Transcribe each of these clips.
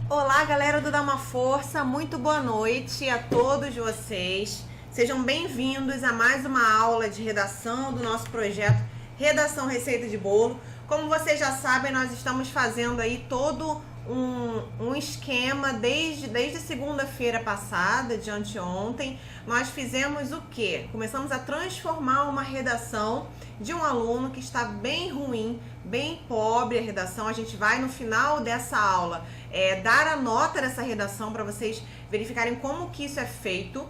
Olá, galera do Dá Uma Força, muito boa noite a todos vocês. Sejam bem-vindos a mais uma aula de redação do nosso projeto Redação Receita de Bolo. Como vocês já sabem, nós estamos fazendo aí todo um esquema desde segunda-feira passada, de anteontem. Nós fizemos o quê? Começamos a transformar uma redação de um aluno que está bem ruim, bem pobre a redação. A gente vai no final dessa aula dar a nota dessa redação para vocês verificarem como que isso é feito.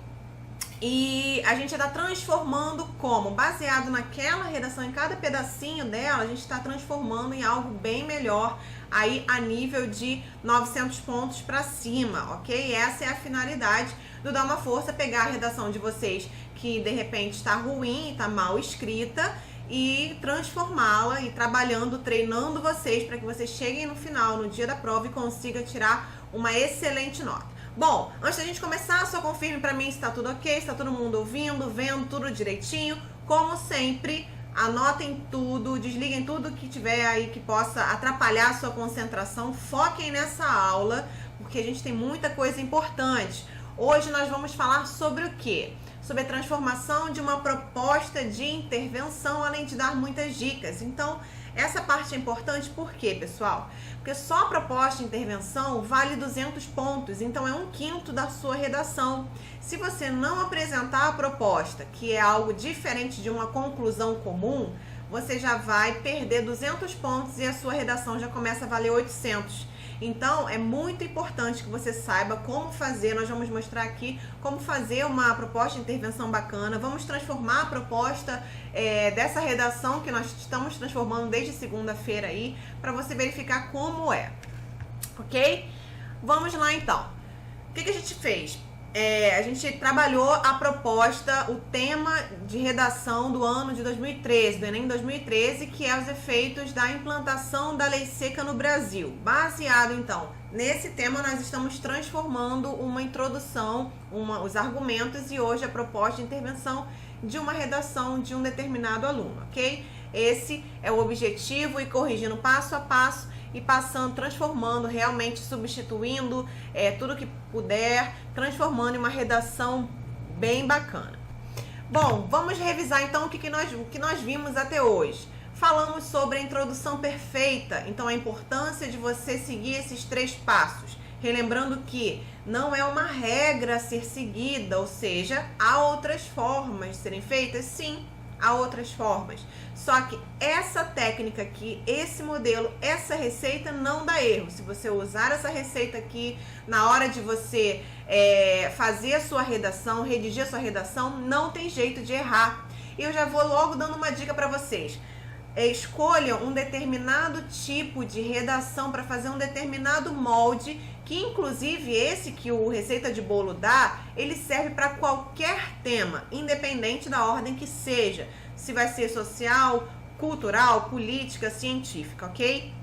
E a gente está transformando como? Baseado naquela redação, em cada pedacinho dela, a gente está transformando em algo bem melhor, aí a nível de 900 pontos para cima, ok? Essa é a finalidade do Dá Uma Força, pegar a redação de vocês que de repente está ruim, está mal escrita, e transformá-la e trabalhando, treinando vocês para que vocês cheguem no final, no dia da prova, e consigam tirar uma excelente nota. Bom, antes da gente começar, só confirme pra mim se tá tudo ok, se tá todo mundo ouvindo, vendo tudo direitinho. Como sempre, anotem tudo, desliguem tudo que tiver aí que possa atrapalhar a sua concentração. Foquem nessa aula, porque a gente tem muita coisa importante. Hoje nós vamos falar sobre o quê? Sobre a transformação de uma proposta de intervenção, além de dar muitas dicas. Então, essa parte é importante por quê, pessoal? Porque só a proposta de intervenção vale 200 pontos, então é 1/5 da sua redação. Se você não apresentar a proposta, que é algo diferente de uma conclusão comum, você já vai perder 200 pontos e a sua redação já começa a valer 800. Então, é muito importante que você saiba como fazer. Nós vamos mostrar aqui como fazer uma proposta de intervenção bacana. Vamos transformar a proposta dessa redação que nós estamos transformando desde segunda-feira aí, para você verificar como é, ok? Vamos lá então. O que a gente fez? A gente trabalhou a proposta, o tema de redação do ano de 2013, do Enem 2013, que é os efeitos da implantação da lei seca no Brasil. Baseado, então, nesse tema, nós estamos transformando uma introdução, os argumentos e hoje a proposta de intervenção de uma redação de um determinado aluno, ok? Esse é o objetivo, e corrigindo passo a passo e passando, transformando, realmente substituindo tudo que puder, transformando em uma redação bem bacana. Bom, vamos revisar então o que nós vimos até hoje. Falamos sobre a introdução perfeita, então a importância de você seguir esses 3 passos. Relembrando que não é uma regra a ser seguida, ou seja, há outras formas de serem feitas? Sim, há outras formas. Só que essa técnica aqui, esse modelo, essa receita não dá erro. Se você usar essa receita aqui na hora de você fazer a sua redação, redigir a sua redação, não tem jeito de errar. E eu já vou logo dando uma dica para vocês. Escolha um determinado tipo de redação para fazer um determinado molde, que inclusive esse que o Receita de Bolo dá, ele serve para qualquer tema, independente da ordem que seja. Se vai ser social, cultural, política, científica, ok?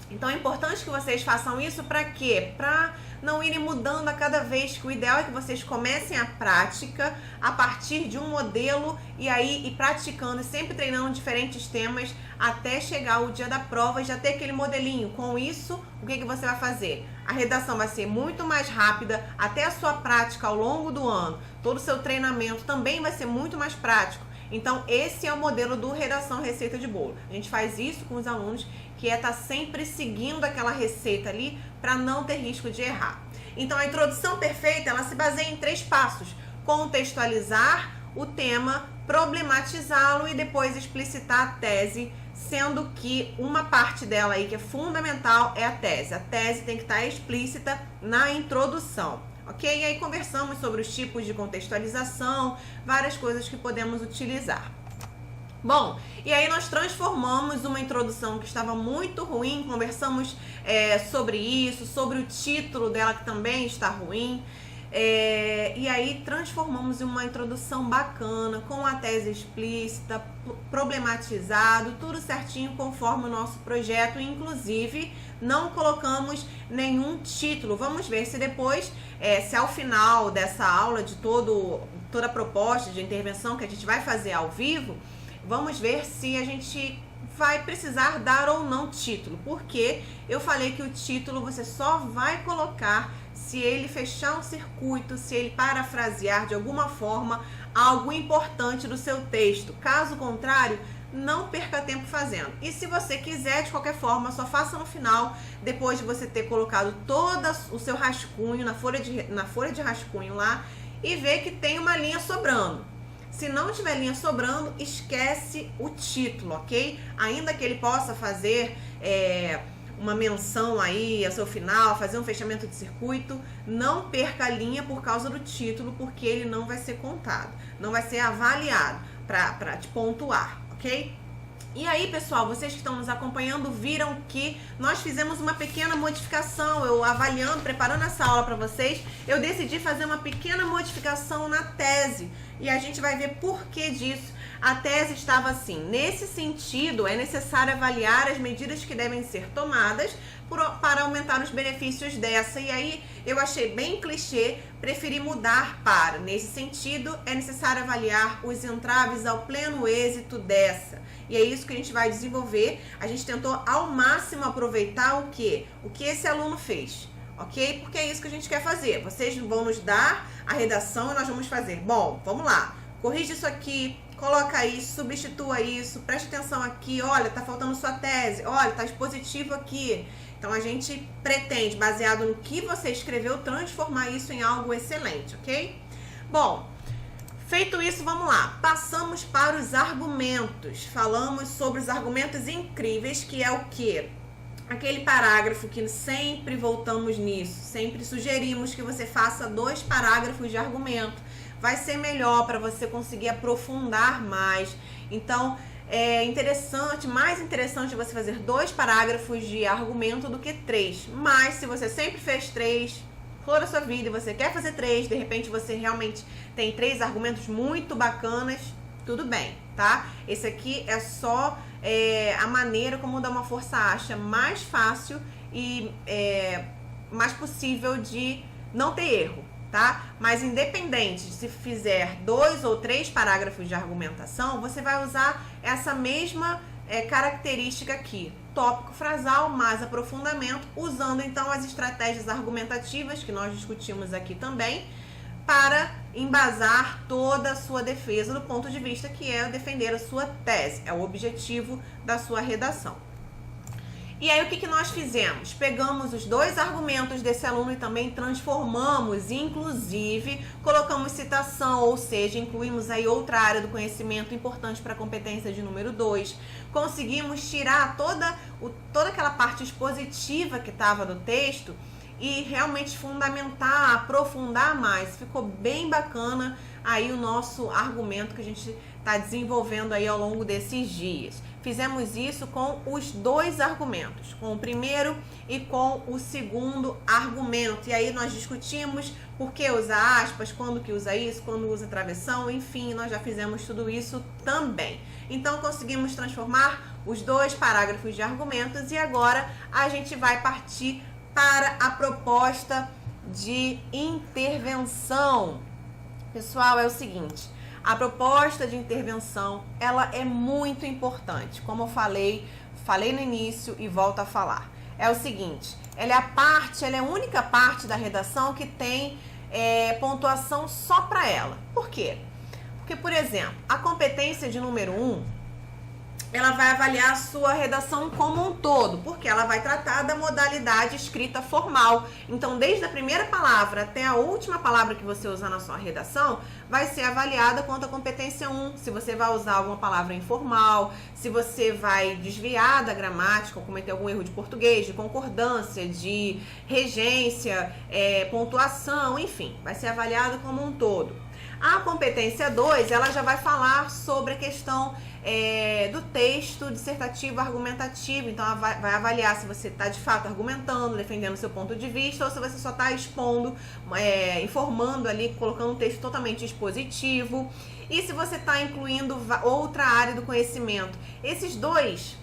Então é importante que vocês façam isso para quê? Para não irem mudando a cada vez, que o ideal é que vocês comecem a prática a partir de um modelo e aí praticando, sempre treinando diferentes temas até chegar o dia da prova e já ter aquele modelinho. Com isso, o que você vai fazer? A redação vai ser muito mais rápida, até a sua prática ao longo do ano, todo o seu treinamento também vai ser muito mais prático. Então, esse é o modelo do Redação Receita de Bolo. A gente faz isso com os alunos, que estar sempre seguindo aquela receita ali para não ter risco de errar. Então, a introdução perfeita, ela se baseia em 3 passos. Contextualizar o tema, problematizá-lo e depois explicitar a tese, sendo que uma parte dela aí que é fundamental é a tese. A tese tem que estar explícita na introdução. Ok? E aí conversamos sobre os tipos de contextualização, várias coisas que podemos utilizar. Bom, e aí nós transformamos uma introdução que estava muito ruim, conversamos sobre isso, sobre o título dela que também está ruim, e aí transformamos em uma introdução bacana, com a tese explícita, problematizado, tudo certinho conforme o nosso projeto, inclusive não colocamos nenhum título. Vamos ver se depois, se ao final dessa aula de toda a proposta de intervenção que a gente vai fazer ao vivo, vamos ver se a gente vai precisar dar ou não título, porque eu falei que o título você só vai colocar se ele fechar um circuito, se ele parafrasear de alguma forma algo importante do seu texto. Caso contrário, não perca tempo fazendo. E se você quiser, de qualquer forma, só faça no final, depois de você ter colocado todo o seu rascunho na folha de rascunho lá, e ver que tem uma linha sobrando. Se não tiver linha sobrando, esquece o título, ok? Ainda que ele possa fazer uma menção aí ao seu final, fazer um fechamento de circuito, não perca a linha por causa do título, porque ele não vai ser contado, não vai ser avaliado para te pontuar, ok? E aí, pessoal, vocês que estão nos acompanhando viram que nós fizemos uma pequena modificação. Eu avaliando, preparando essa aula para vocês, eu decidi fazer uma pequena modificação na tese. E a gente vai ver por que disso. A tese estava assim: nesse sentido, é necessário avaliar as medidas que devem ser tomadas para aumentar os benefícios dessa. E aí eu achei bem clichê, preferi mudar para: nesse sentido, é necessário avaliar os entraves ao pleno êxito dessa. E é isso que a gente vai desenvolver. A gente tentou ao máximo aproveitar o que esse aluno fez, ok? Porque é isso que a gente quer fazer. Vocês vão nos dar a redação e nós vamos fazer. Bom, vamos lá. Corrige isso aqui, coloca isso, substitua isso, preste atenção aqui. Olha, tá faltando sua tese. Olha, tá expositivo aqui. Então a gente pretende, baseado no que você escreveu, transformar isso em algo excelente, ok? Bom, feito isso, vamos lá. Passamos para os argumentos. Falamos sobre os argumentos incríveis, que é o quê? Aquele parágrafo que sempre voltamos nisso, sempre sugerimos que você faça 2 parágrafos de argumento. Vai ser melhor para você conseguir aprofundar mais. Então, é interessante, mais interessante você fazer 2 parágrafos de argumento do que 3. Mas se você sempre fez 3, toda a sua vida, e você quer fazer 3, de repente você realmente tem 3 argumentos muito bacanas, tudo bem, tá? Esse aqui é só a maneira como dar uma força acha mais fácil e mais possível de não ter erro, tá? Mas independente se fizer 2 ou 3 parágrafos de argumentação, você vai usar essa mesma característica aqui, tópico frasal mais aprofundamento, usando então as estratégias argumentativas que nós discutimos aqui também, para embasar toda a sua defesa do ponto de vista que é defender a sua tese, é o objetivo da sua redação. E aí o que nós fizemos? Pegamos os 2 argumentos desse aluno e também transformamos, inclusive colocamos citação, ou seja, incluímos aí outra área do conhecimento importante para a competência de número 2. Conseguimos tirar toda aquela parte expositiva que estava no texto e realmente fundamentar, aprofundar mais. Ficou bem bacana aí o nosso argumento que a gente está desenvolvendo aí ao longo desses dias. Fizemos isso com os 2 argumentos, com o primeiro e com o segundo argumento. E aí nós discutimos por que usa aspas, quando que usa isso, quando usa travessão, enfim, nós já fizemos tudo isso também. Então conseguimos transformar os 2 parágrafos de argumentos e agora a gente vai partir para a proposta de intervenção. Pessoal, é o seguinte: a proposta de intervenção, ela é muito importante. Como eu falei no início e volto a falar. É o seguinte, ela é a única parte da redação que tem pontuação só para ela. Por quê? Porque, por exemplo, a competência de número 1, ela vai avaliar a sua redação como um todo, porque ela vai tratar da modalidade escrita formal. Então, desde a primeira palavra até a última palavra que você usar na sua redação, vai ser avaliada quanto à competência 1. Se você vai usar alguma palavra informal, se você vai desviar da gramática, ou cometer algum erro de português, de concordância, de regência, pontuação, enfim, vai ser avaliada como um todo. A competência 2, ela já vai falar sobre a questão do texto dissertativo argumentativo. Então, ela vai avaliar se você está de fato argumentando, defendendo o seu ponto de vista, ou se você só está expondo, informando ali, colocando um texto totalmente expositivo. E se você está incluindo outra área do conhecimento. Essas 2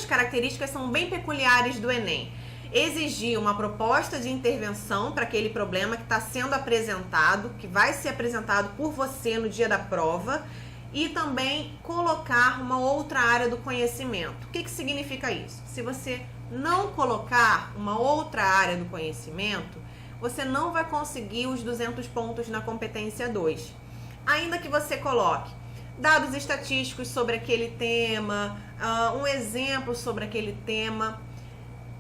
características são bem peculiares do Enem. Exigir uma proposta de intervenção para aquele problema que está sendo apresentado, que vai ser apresentado por você no dia da prova, e também colocar uma outra área do conhecimento. O que significa isso? Se você não colocar uma outra área do conhecimento, você não vai conseguir os 200 pontos na competência 2. Ainda que você coloque dados estatísticos sobre aquele tema, um exemplo sobre aquele tema,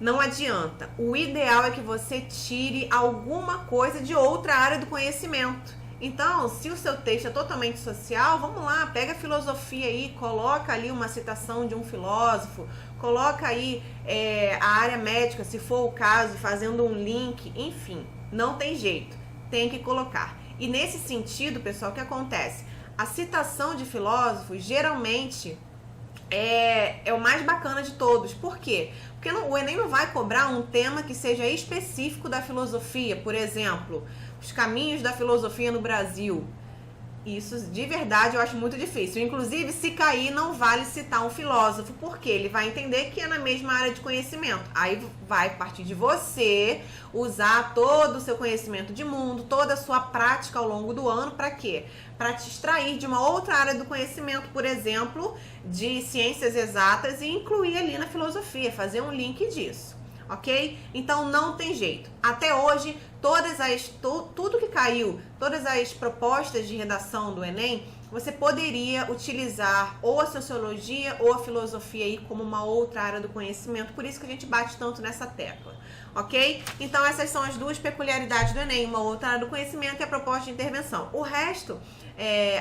não adianta. O ideal é que você tire alguma coisa de outra área do conhecimento. Então, se o seu texto é totalmente social, vamos lá, pega a filosofia aí, coloca ali uma citação de um filósofo, coloca aí a área médica, se for o caso, fazendo um link, enfim, não tem jeito, tem que colocar. E nesse sentido, pessoal, o que acontece? A citação de filósofos, geralmente, é o mais bacana de todos. Por quê? Porque o Enem não vai cobrar um tema que seja específico da filosofia. Por exemplo, os caminhos da filosofia no Brasil. Isso, de verdade, eu acho muito difícil. Inclusive, se cair, não vale citar um filósofo, porque ele vai entender que é na mesma área de conhecimento. Aí vai partir de você usar todo o seu conhecimento de mundo, toda a sua prática ao longo do ano, para quê? Para te extrair de uma outra área do conhecimento, por exemplo, de ciências exatas, e incluir ali na filosofia, fazer um link disso. Ok? Então não tem jeito. Até hoje, tudo que caiu, todas as propostas de redação do Enem, você poderia utilizar ou a sociologia ou a filosofia aí como uma outra área do conhecimento. Por isso que a gente bate tanto nessa tecla. Ok? Então essas são as duas peculiaridades do Enem, uma outra área do conhecimento e a proposta de intervenção. O resto,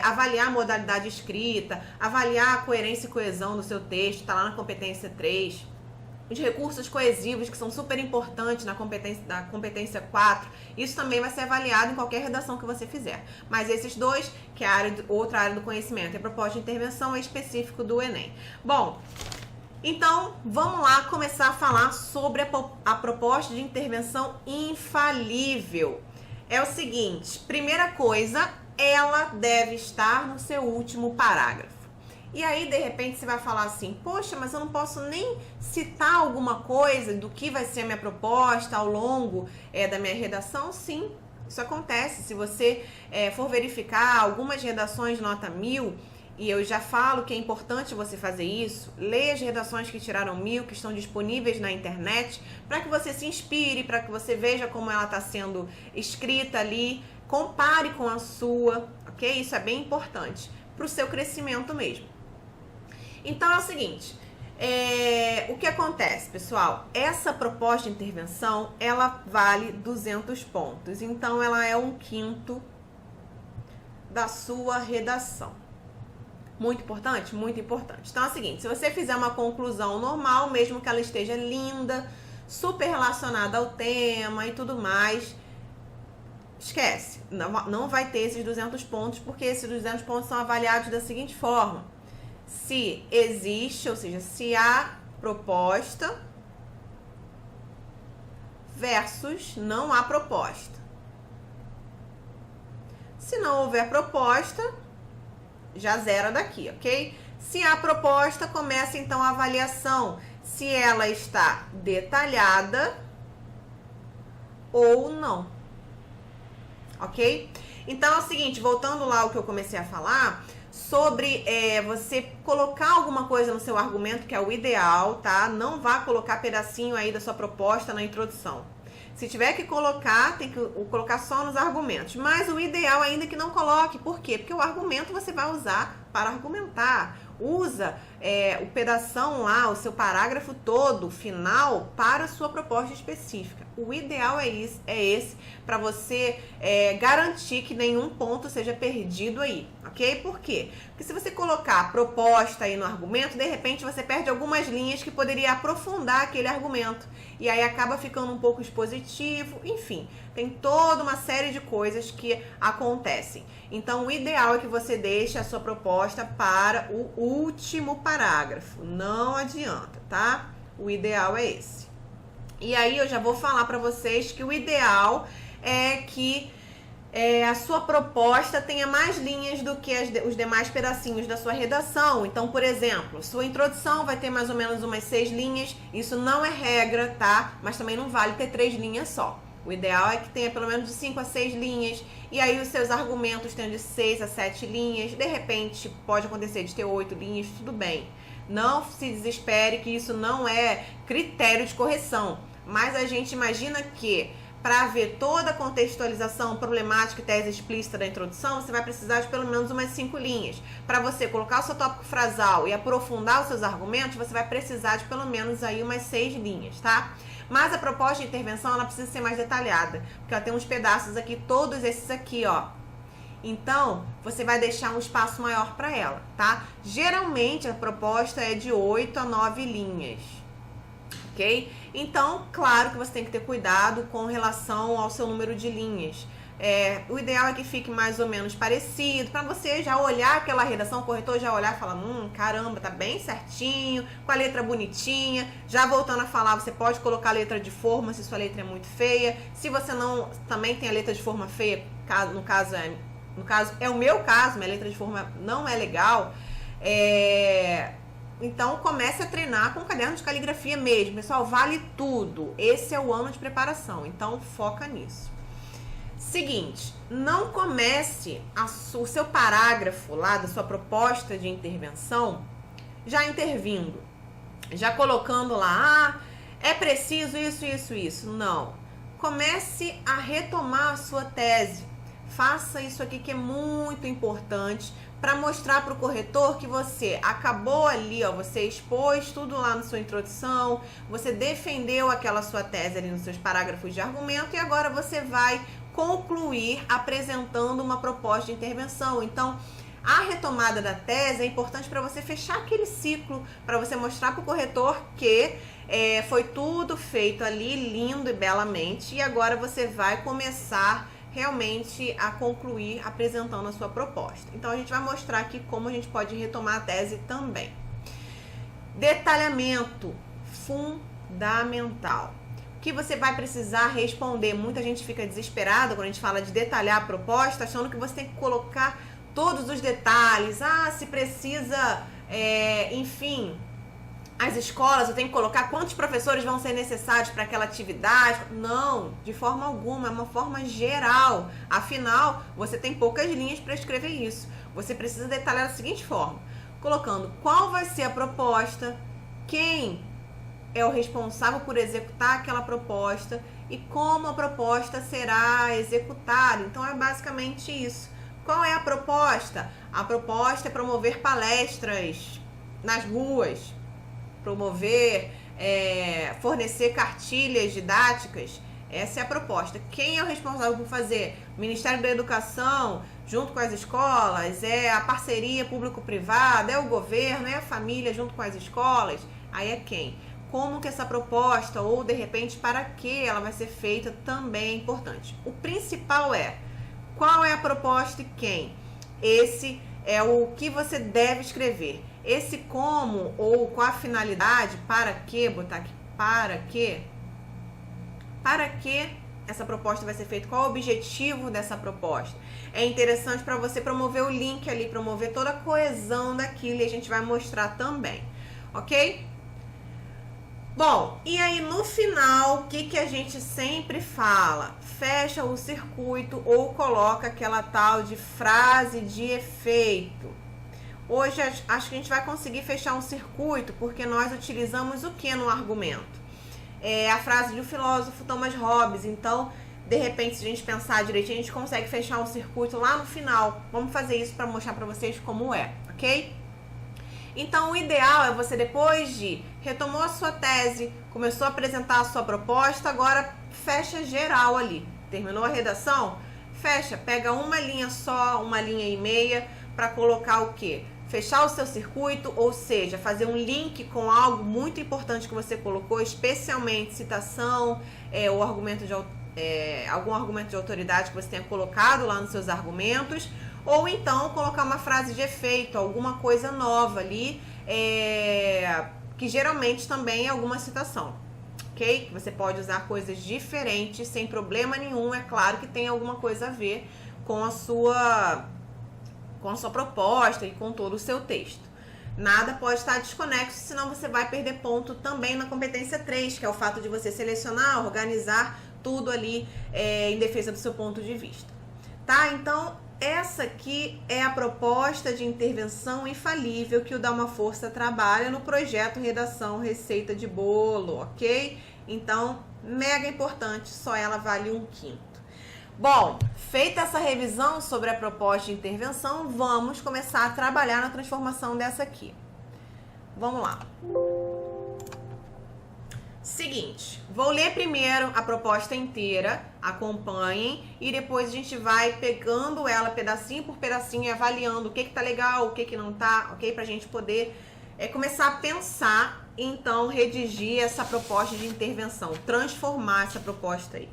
avaliar a modalidade escrita, avaliar a coerência e coesão do seu texto, está lá na competência 3. Os recursos coesivos, que são super importantes na competência 4, isso também vai ser avaliado em qualquer redação que você fizer. Mas esses dois, que é outra área do conhecimento e a proposta de intervenção, é específico do Enem. Bom, então vamos lá começar a falar sobre a proposta de intervenção infalível. É o seguinte, primeira coisa, ela deve estar no seu último parágrafo. E aí, de repente, você vai falar assim, poxa, mas eu não posso nem citar alguma coisa do que vai ser a minha proposta ao longo da minha redação? Sim, isso acontece. Se você for verificar algumas redações nota 1000, e eu já falo que é importante você fazer isso, leia as redações que tiraram 1000, que estão disponíveis na internet, para que você se inspire, para que você veja como ela está sendo escrita ali, compare com a sua, ok? Isso é bem importante para o seu crescimento mesmo. Então é o seguinte, o que acontece, pessoal? Essa proposta de intervenção, ela vale 200 pontos. Então ela é 1/5 da sua redação. Muito importante? Muito importante. Então é o seguinte, se você fizer uma conclusão normal, mesmo que ela esteja linda, super relacionada ao tema e tudo mais, esquece. Não vai ter esses 200 pontos, porque esses 200 pontos são avaliados da seguinte forma. Se existe, ou seja, se há proposta versus não há proposta. Se não houver proposta, já zera daqui, ok? Se há proposta, começa então a avaliação, se ela está detalhada ou não, ok? Então é o seguinte, voltando lá ao que eu comecei a falar, sobre você colocar alguma coisa no seu argumento, que é o ideal, tá? Não vá colocar pedacinho aí da sua proposta na introdução. Se tiver que colocar, tem que colocar só nos argumentos. Mas o ideal ainda é que não coloque. Por quê? Porque o argumento você vai usar para argumentar. Usa o pedação lá, o seu parágrafo todo, final, para a sua proposta específica. O ideal é esse, para você garantir que nenhum ponto seja perdido aí, ok? Por quê? Porque se você colocar proposta aí no argumento, de repente você perde algumas linhas que poderia aprofundar aquele argumento. E aí acaba ficando um pouco expositivo, enfim, tem toda uma série de coisas que acontecem. Então, o ideal é que você deixe a sua proposta para o último parágrafo. Não adianta, tá? O ideal é esse. E aí, eu já vou falar para vocês que o ideal é que a sua proposta tenha mais linhas do que os demais pedacinhos da sua redação. Então, por exemplo, sua introdução vai ter mais ou menos umas 6 linhas. Isso não é regra, tá? Mas também não vale ter 3 linhas só. O ideal é que tenha pelo menos de 5 a 6 linhas, e aí os seus argumentos tenham de 6 a 7 linhas. De repente, pode acontecer de ter 8 linhas, tudo bem. Não se desespere que isso não é critério de correção, mas a gente imagina que para ver toda a contextualização, problemática e tese explícita da introdução, você vai precisar de pelo menos umas 5 linhas. Para você colocar o seu tópico frasal e aprofundar os seus argumentos, você vai precisar de pelo menos aí umas 6 linhas, tá? Mas a proposta de intervenção, ela precisa ser mais detalhada, porque ela tem uns pedaços aqui, todos esses aqui, ó. Então, você vai deixar um espaço maior para ela, tá? Geralmente, a proposta é de 8 a 9 linhas. Ok? Então, claro que você tem que ter cuidado com relação ao seu número de linhas. O ideal é que fique mais ou menos parecido, para você já olhar aquela redação, o corretor já olhar e falar, caramba, tá bem certinho, com a letra bonitinha. Já voltando a falar, você pode colocar a letra de forma se sua letra é muito feia. Se você não também tem a letra de forma feia, no caso é o meu caso, minha letra de forma não é legal, então comece a treinar com caderno de caligrafia mesmo. Pessoal, vale tudo. Esse é o ano de preparação, então foca nisso. Seguinte, não comece o seu parágrafo lá da sua proposta de intervenção já intervindo, já colocando lá, é preciso isso. Não. Comece a retomar a sua tese. Faça isso aqui que é muito importante para mostrar para o corretor que você acabou ali, ó, você expôs tudo lá na sua introdução, você defendeu aquela sua tese ali nos seus parágrafos de argumento e agora você vai concluir apresentando uma proposta de intervenção. Então, a retomada da tese é importante para você fechar aquele ciclo, para você mostrar para o corretor que foi tudo feito ali lindo e belamente e agora você vai começar realmente a concluir apresentando a sua proposta. Então, a gente vai mostrar aqui como a gente pode retomar a tese também. Detalhamento fundamental. O que você vai precisar responder? Muita gente fica desesperada quando a gente fala de detalhar a proposta, achando que você tem que colocar todos os detalhes. Se precisa, enfim, as escolas, eu tenho que colocar quantos professores vão ser necessários para aquela atividade. Não, de forma alguma, é uma forma geral. Afinal, você tem poucas linhas para escrever isso. Você precisa detalhar da seguinte forma, colocando qual vai ser a proposta, quem é o responsável por executar aquela proposta e como a proposta será executada. Então, é basicamente isso. Qual é a proposta? A proposta é promover palestras nas ruas, promover, fornecer cartilhas didáticas. Essa é a proposta. Quem é o responsável por fazer? O Ministério da Educação, junto com as escolas, é a parceria público-privada, é o governo, é a família junto com as escolas. Aí é quem? Como que essa proposta, ou de repente para que ela vai ser feita, também é importante. O principal é, qual é a proposta e quem? Esse é o que você deve escrever. Esse como ou qual a finalidade, para que, botar aqui, para que essa proposta vai ser feita, qual o objetivo dessa proposta. É interessante para você promover o link ali, promover toda a coesão daquilo e a gente vai mostrar também, ok? Bom, e aí no final, o que a gente sempre fala? Fecha o circuito ou coloca aquela tal de frase de efeito. Hoje acho que a gente vai conseguir fechar um circuito porque nós utilizamos o que no argumento? A frase do filósofo Thomas Hobbes. Então, de repente, se a gente pensar direitinho, a gente consegue fechar um circuito lá no final. Vamos fazer isso para mostrar para vocês como é, ok? Então, o ideal é você, depois de retomou a sua tese, começou a apresentar a sua proposta, agora fecha geral ali. Terminou a redação? Fecha, pega uma linha só, uma linha e meia, para colocar o quê? Fechar o seu circuito, ou seja, fazer um link com algo muito importante que você colocou, especialmente citação, ou argumento de, algum argumento de autoridade que você tenha colocado lá nos seus argumentos, ou então colocar uma frase de efeito, alguma coisa nova ali, que geralmente também é alguma citação, ok? Você pode usar coisas diferentes sem problema nenhum, é claro que tem alguma coisa a ver com a sua proposta e com todo o seu texto. Nada pode estar desconexo, senão você vai perder ponto também na competência 3, que é o fato de você selecionar, organizar tudo ali em defesa do seu ponto de vista, tá? Então, essa aqui é a proposta de intervenção infalível que o Dá Uma Força trabalha no projeto Redação Receita de Bolo, ok? Então, mega importante, só ela vale 1/5. Bom, feita essa revisão sobre a proposta de intervenção, vamos começar a trabalhar na transformação dessa aqui. Vamos lá. Seguinte, vou ler primeiro a proposta inteira, acompanhem, e depois a gente vai pegando ela pedacinho por pedacinho e avaliando o que tá legal, o que não tá, ok? Pra gente poder começar a pensar e então redigir essa proposta de intervenção, transformar essa proposta aí.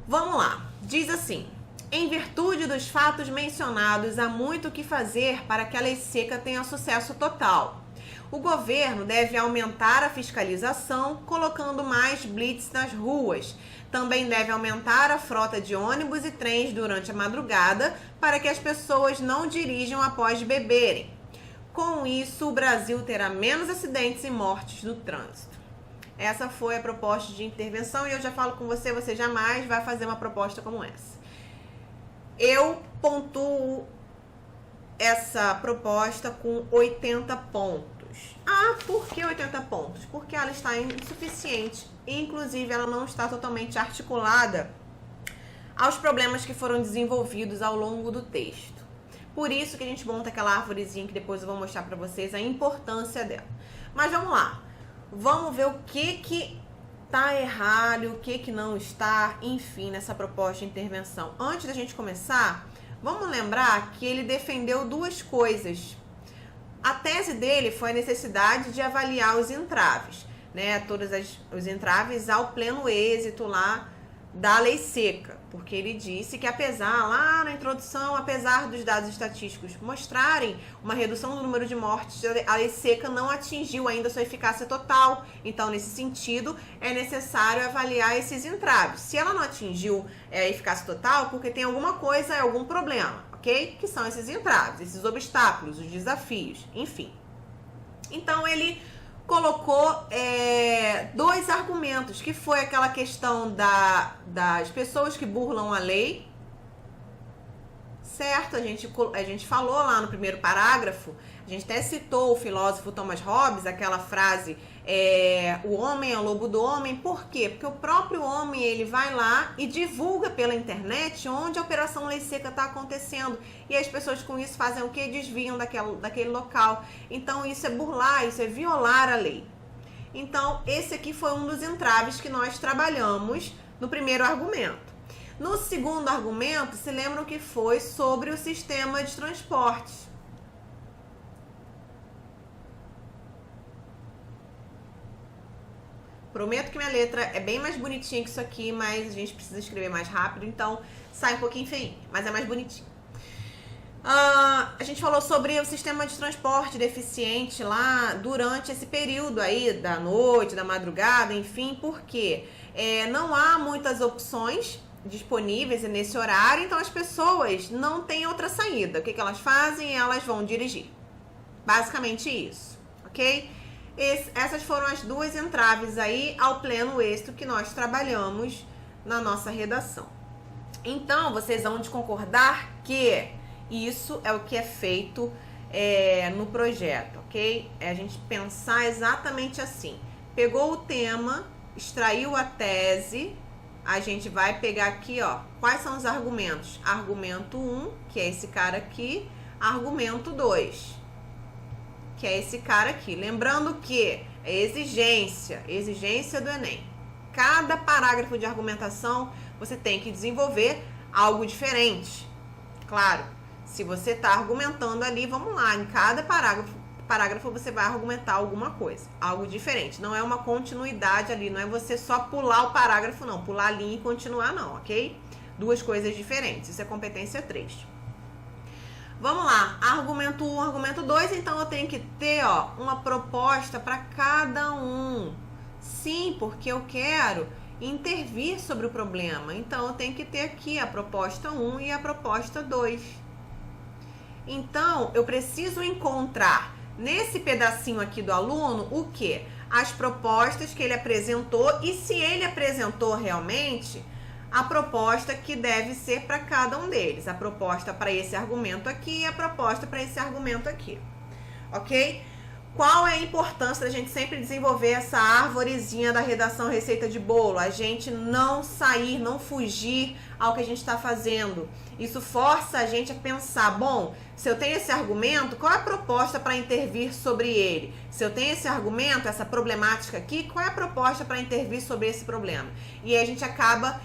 Vamos lá, diz assim: em virtude dos fatos mencionados, há muito o que fazer para que a lei seca tenha sucesso total. O governo deve aumentar a fiscalização, colocando mais blitz nas ruas. Também deve aumentar a frota de ônibus e trens durante a madrugada para que as pessoas não dirijam após beberem. Com isso, o Brasil terá menos acidentes e mortes no trânsito. Essa foi a proposta de intervenção e eu já falo com você, você jamais vai fazer uma proposta como essa. Eu pontuo essa proposta com 80 pontos. Ah, por que 80 pontos? Porque ela está insuficiente. Inclusive, ela não está totalmente articulada aos problemas que foram desenvolvidos ao longo do texto. Por isso que a gente monta aquela árvorezinha que depois eu vou mostrar para vocês a importância dela. Mas vamos lá. Vamos ver o que tá errado, o que não está, enfim, nessa proposta de intervenção. Antes da gente começar, vamos lembrar que ele defendeu duas coisas. A tese dele foi a necessidade de avaliar os entraves, né? Todos os entraves ao pleno êxito lá da lei seca, porque ele disse que lá na introdução, apesar dos dados estatísticos mostrarem uma redução do número de mortes, a lei seca não atingiu ainda sua eficácia total. Então, nesse sentido, é necessário avaliar esses entraves. Se ela não atingiu a eficácia total, porque tem alguma coisa, algum problema, ok? Que são esses entraves, esses obstáculos, os desafios, enfim. Então, ele colocou dois argumentos, que foi aquela questão das pessoas que burlam a lei, certo? A gente falou lá no primeiro parágrafo, a gente até citou o filósofo Thomas Hobbes, aquela frase, o homem é o lobo do homem. Por quê? Porque o próprio homem, ele vai lá e divulga pela internet onde a operação lei seca está acontecendo, e as pessoas com isso fazem o quê? Desviam daquele local. Então isso é burlar, isso é violar a lei. Então esse aqui foi um dos entraves que nós trabalhamos no primeiro argumento. No segundo argumento, se lembram que foi sobre o sistema de transportes. Prometo que minha letra é bem mais bonitinha que isso aqui, mas a gente precisa escrever mais rápido, então sai um pouquinho feio, mas é mais bonitinho. A gente falou sobre o sistema de transporte deficiente lá durante esse período aí da noite, da madrugada, enfim, porque não há muitas opções disponíveis nesse horário, então as pessoas não têm outra saída. O que elas fazem? Elas vão dirigir. Basicamente isso, ok? Essas foram as duas entraves aí ao pleno êxito que nós trabalhamos na nossa redação. Então, vocês vão de concordar que isso é o que é feito no projeto, ok? É a gente pensar exatamente assim. Pegou o tema, extraiu a tese, a gente vai pegar aqui, ó, quais são os argumentos? Argumento 1, que é esse cara aqui, argumento 2, que é esse cara aqui. Lembrando que é exigência do Enem. Cada parágrafo de argumentação você tem que desenvolver algo diferente. Claro, se você está argumentando ali, vamos lá, em cada parágrafo você vai argumentar alguma coisa, algo diferente. Não é uma continuidade ali, não é você só pular o parágrafo, não, pular a linha e continuar, não, ok? Duas coisas diferentes, isso é competência 3. Vamos lá, argumento 1, argumento 2, então eu tenho que ter, ó, uma proposta para cada um. Sim, porque eu quero intervir sobre o problema, então eu tenho que ter aqui a proposta 1 e a proposta 2. Então, eu preciso encontrar nesse pedacinho aqui do aluno o quê? as propostas que ele apresentou e se ele apresentou realmente a proposta que deve ser para cada um deles. A proposta para esse argumento aqui e a proposta para esse argumento aqui. Ok? Qual é a importância da gente sempre desenvolver essa árvorezinha da redação receita de bolo? A gente não sair, não fugir ao que a gente está fazendo. Isso força a gente a pensar, bom, se eu tenho esse argumento, qual é a proposta para intervir sobre ele? Se eu tenho esse argumento, essa problemática aqui, qual é a proposta para intervir sobre esse problema? E aí a gente acaba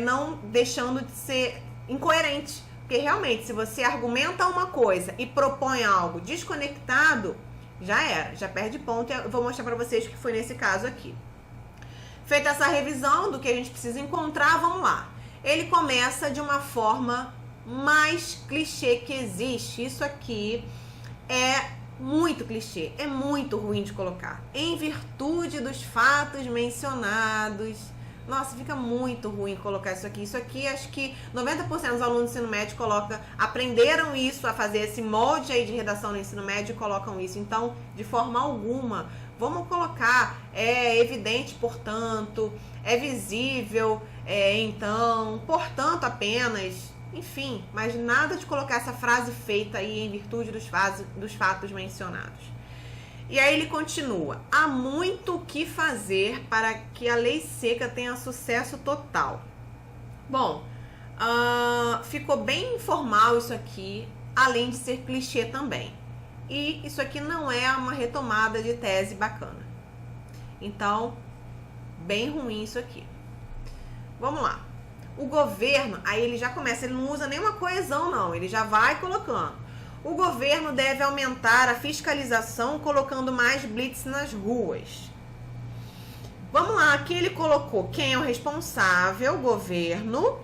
não deixando de ser incoerente. Porque realmente, se você argumenta uma coisa e propõe algo desconectado, já era, já perde ponto. Eu vou mostrar para vocês que foi nesse caso aqui. Feita essa revisão do que a gente precisa encontrar, vamos lá. Ele começa de uma forma mais clichê que existe. Isso aqui é muito clichê, é muito ruim de colocar. Em virtude dos fatos mencionados. Nossa, fica muito ruim colocar isso aqui. Isso aqui, acho que 90% dos alunos do ensino médio aprenderam isso, a fazer esse molde aí de redação no ensino médio e colocam isso. Então, de forma alguma, vamos colocar, é evidente, portanto, é visível, então, portanto apenas, enfim, mas nada de colocar essa frase feita aí em virtude dos fatos mencionados. E aí ele continua, há muito o que fazer para que a lei seca tenha sucesso total. Bom, ficou bem informal isso aqui, além de ser clichê também. E isso aqui não é uma retomada de tese bacana. Então, bem ruim isso aqui. Vamos lá. O governo, aí ele já começa, ele não usa nenhuma coesão não, ele já vai colocando. O governo deve aumentar a fiscalização colocando mais blitz nas ruas. Vamos lá, aqui ele colocou quem é o responsável, o governo,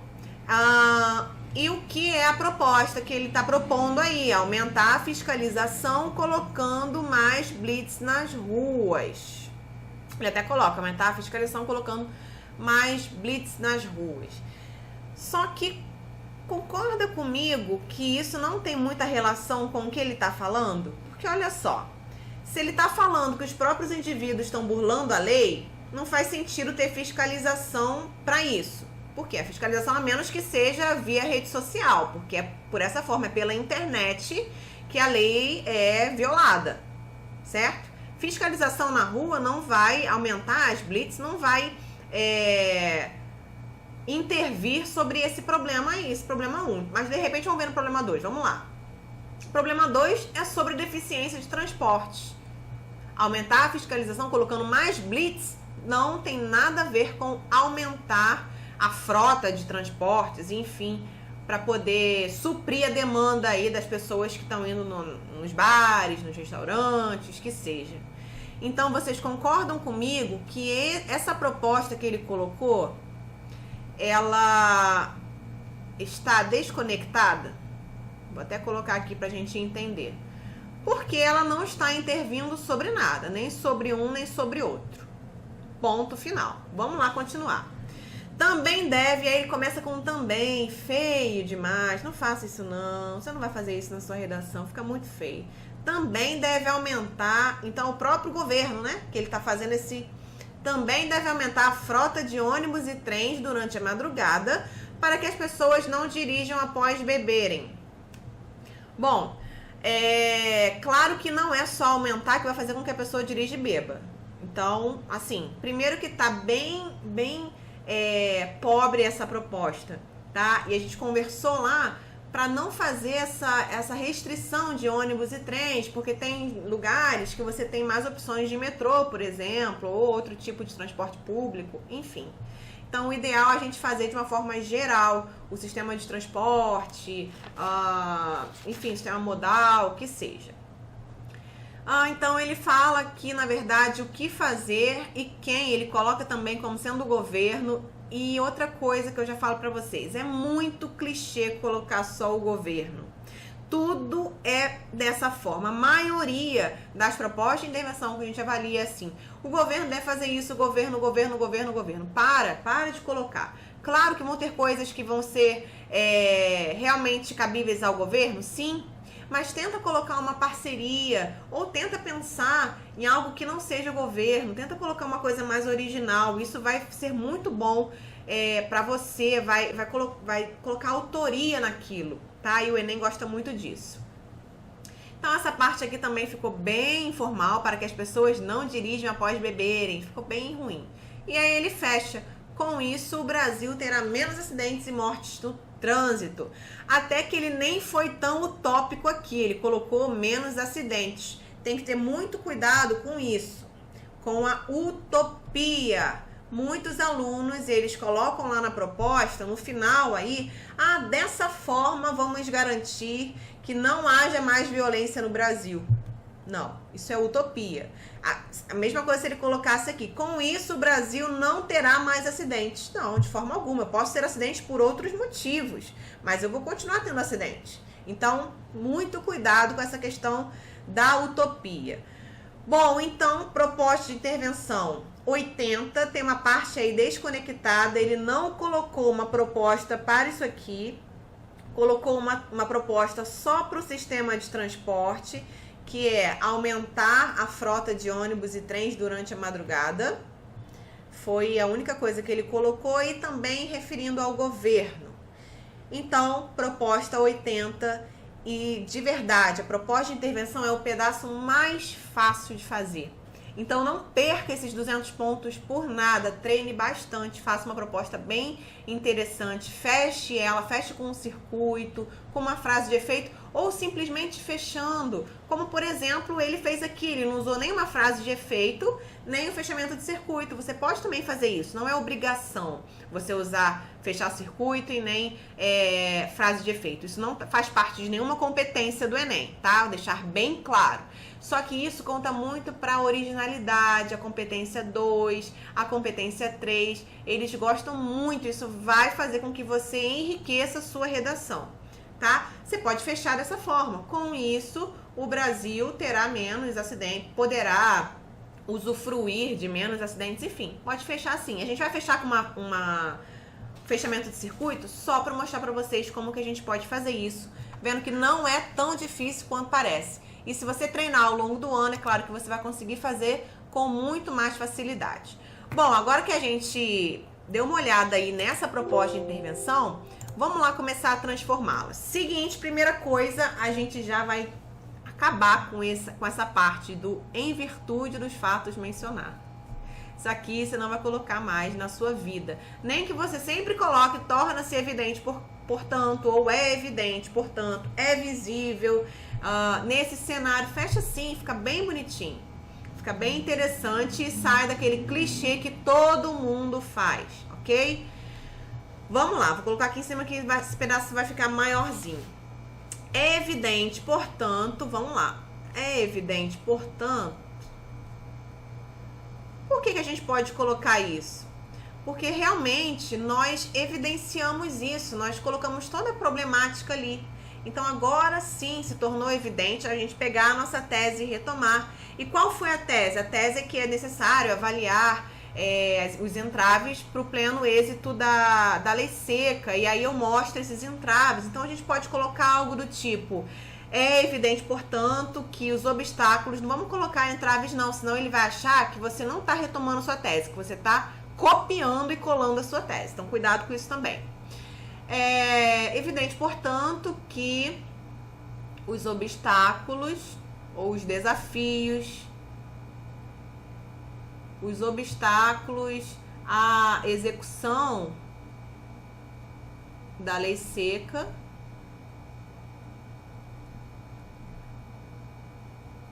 e o que é a proposta que ele está propondo aí, aumentar a fiscalização colocando mais blitz nas ruas. Ele até coloca, aumentar a fiscalização colocando mais blitz nas ruas. Só que concorda comigo que isso não tem muita relação com o que ele está falando? Porque olha só, se ele está falando que os próprios indivíduos estão burlando a lei, não faz sentido ter fiscalização para isso. Por quê? A fiscalização, a menos que seja via rede social, porque é por essa forma, é pela internet que a lei é violada, certo? Fiscalização na rua não vai aumentar, as blitz não vai intervir sobre esse problema aí, esse problema 1. Mas de repente vamos ver no problema 2, vamos lá. Problema 2 é sobre deficiência de transportes. Aumentar a fiscalização colocando mais blitz não tem nada a ver com aumentar a frota de transportes, enfim, para poder suprir a demanda aí das pessoas que estão indo nos bares, nos restaurantes, que seja. Então, vocês concordam comigo que essa proposta que ele colocou, ela está desconectada? Vou até colocar aqui para a gente entender. Porque ela não está intervindo sobre nada, nem sobre um, nem sobre outro. Ponto final. Vamos lá continuar. Também deve, aí ele começa com também, feio demais, não faça isso não, você não vai fazer isso na sua redação, fica muito feio. Também deve aumentar, então o próprio governo, né, que ele está fazendo também deve aumentar a frota de ônibus e trens durante a madrugada para que as pessoas não dirijam após beberem. Bom, claro que não é só aumentar que vai fazer com que a pessoa dirija e beba. Então, assim, primeiro que tá bem pobre essa proposta, tá? E a gente conversou lá para não fazer essa restrição de ônibus e trens, porque tem lugares que você tem mais opções de metrô, por exemplo, ou outro tipo de transporte público, enfim. Então, o ideal é a gente fazer de uma forma geral o sistema de transporte, enfim, sistema modal, o que seja. Então, ele fala aqui, na verdade, o que fazer e quem. Ele coloca também como sendo o governo. E outra coisa que eu já falo pra vocês, é muito clichê colocar só o governo. Tudo é dessa forma. A maioria das propostas de intervenção que a gente avalia é assim: o governo deve fazer isso, o governo. Para de colocar. Claro que vão ter coisas que vão ser realmente cabíveis ao governo, sim. Mas tenta colocar uma parceria ou tenta pensar em algo que não seja governo. Tenta colocar uma coisa mais original. Isso vai ser muito bom para você, vai colocar autoria naquilo, tá? E o Enem gosta muito disso. Então essa parte aqui também ficou bem informal, para que as pessoas não dirijam após beberem. Ficou bem ruim. E aí ele fecha: com isso o Brasil terá menos acidentes e mortes no trânsito. Até que ele nem foi tão utópico aqui, ele colocou menos acidentes. Tem que ter muito cuidado com isso, com a utopia. Muitos alunos, eles colocam lá na proposta, no final aí, dessa forma vamos garantir que não haja mais violência no Brasil. Não, isso é utopia. A mesma coisa se ele colocasse aqui: com isso o Brasil não terá mais acidentes. Não, de forma alguma. Eu posso ter acidentes por outros motivos, mas eu vou continuar tendo acidentes. Então, muito cuidado com essa questão da utopia. Bom, então, proposta de intervenção 80, tem uma parte aí desconectada, ele não colocou uma proposta para isso aqui, colocou uma proposta só para o sistema de transporte, que é aumentar a frota de ônibus e trens durante a madrugada. Foi a única coisa que ele colocou, e também referindo ao governo. Então, proposta 80, e de verdade, a proposta de intervenção é o pedaço mais fácil de fazer. Então não perca esses 200 pontos por nada, treine bastante, faça uma proposta bem interessante, feche ela, feche com um circuito, com uma frase de efeito, ou simplesmente fechando, como por exemplo ele fez aqui. Ele não usou nem uma frase de efeito, nem o fechamento de circuito. Você pode também fazer isso, não é obrigação você fechar circuito e nem frase de efeito. Isso não faz parte de nenhuma competência do Enem, tá? Vou deixar bem claro. Só que isso conta muito para a originalidade, a competência 2, a competência 3. Eles gostam muito, isso vai fazer com que você enriqueça a sua redação, tá? Você pode fechar dessa forma: com isso o Brasil terá menos acidentes, poderá usufruir de menos acidentes, enfim, pode fechar assim. A gente vai fechar com uma fechamento de circuito só para mostrar para vocês como que a gente pode fazer isso, vendo que não é tão difícil quanto parece. E se você treinar ao longo do ano, é claro que você vai conseguir fazer com muito mais facilidade. Bom, agora que a gente deu uma olhada aí nessa proposta de intervenção, vamos lá começar a transformá-la. Seguinte, primeira coisa, a gente já vai acabar com essa parte do em virtude dos fatos mencionados. Isso aqui você não vai colocar mais na sua vida. Nem que você sempre coloque torna-se evidente, portanto, ou é evidente, portanto, é visível. Nesse cenário, fecha assim, fica bem bonitinho. Fica bem interessante e sai daquele clichê que todo mundo faz, ok? Vamos lá, vou colocar aqui em cima que esse pedaço vai ficar maiorzinho. É evidente, portanto, vamos lá. É evidente, portanto. Por que a gente pode colocar isso? Porque realmente nós evidenciamos isso, nós colocamos toda a problemática ali. Então agora sim se tornou evidente a gente pegar a nossa tese e retomar. E qual foi a tese? A tese é que é necessário avaliar os entraves para o pleno êxito da lei seca. E aí eu mostro esses entraves. Então a gente pode colocar algo do tipo: é evidente, portanto, que os obstáculos... Não vamos colocar entraves não, senão ele vai achar que você não está retomando a sua tese, que você está copiando e colando a sua tese. Então cuidado com isso também. É evidente, portanto, que os obstáculos ou os desafios, à execução da lei seca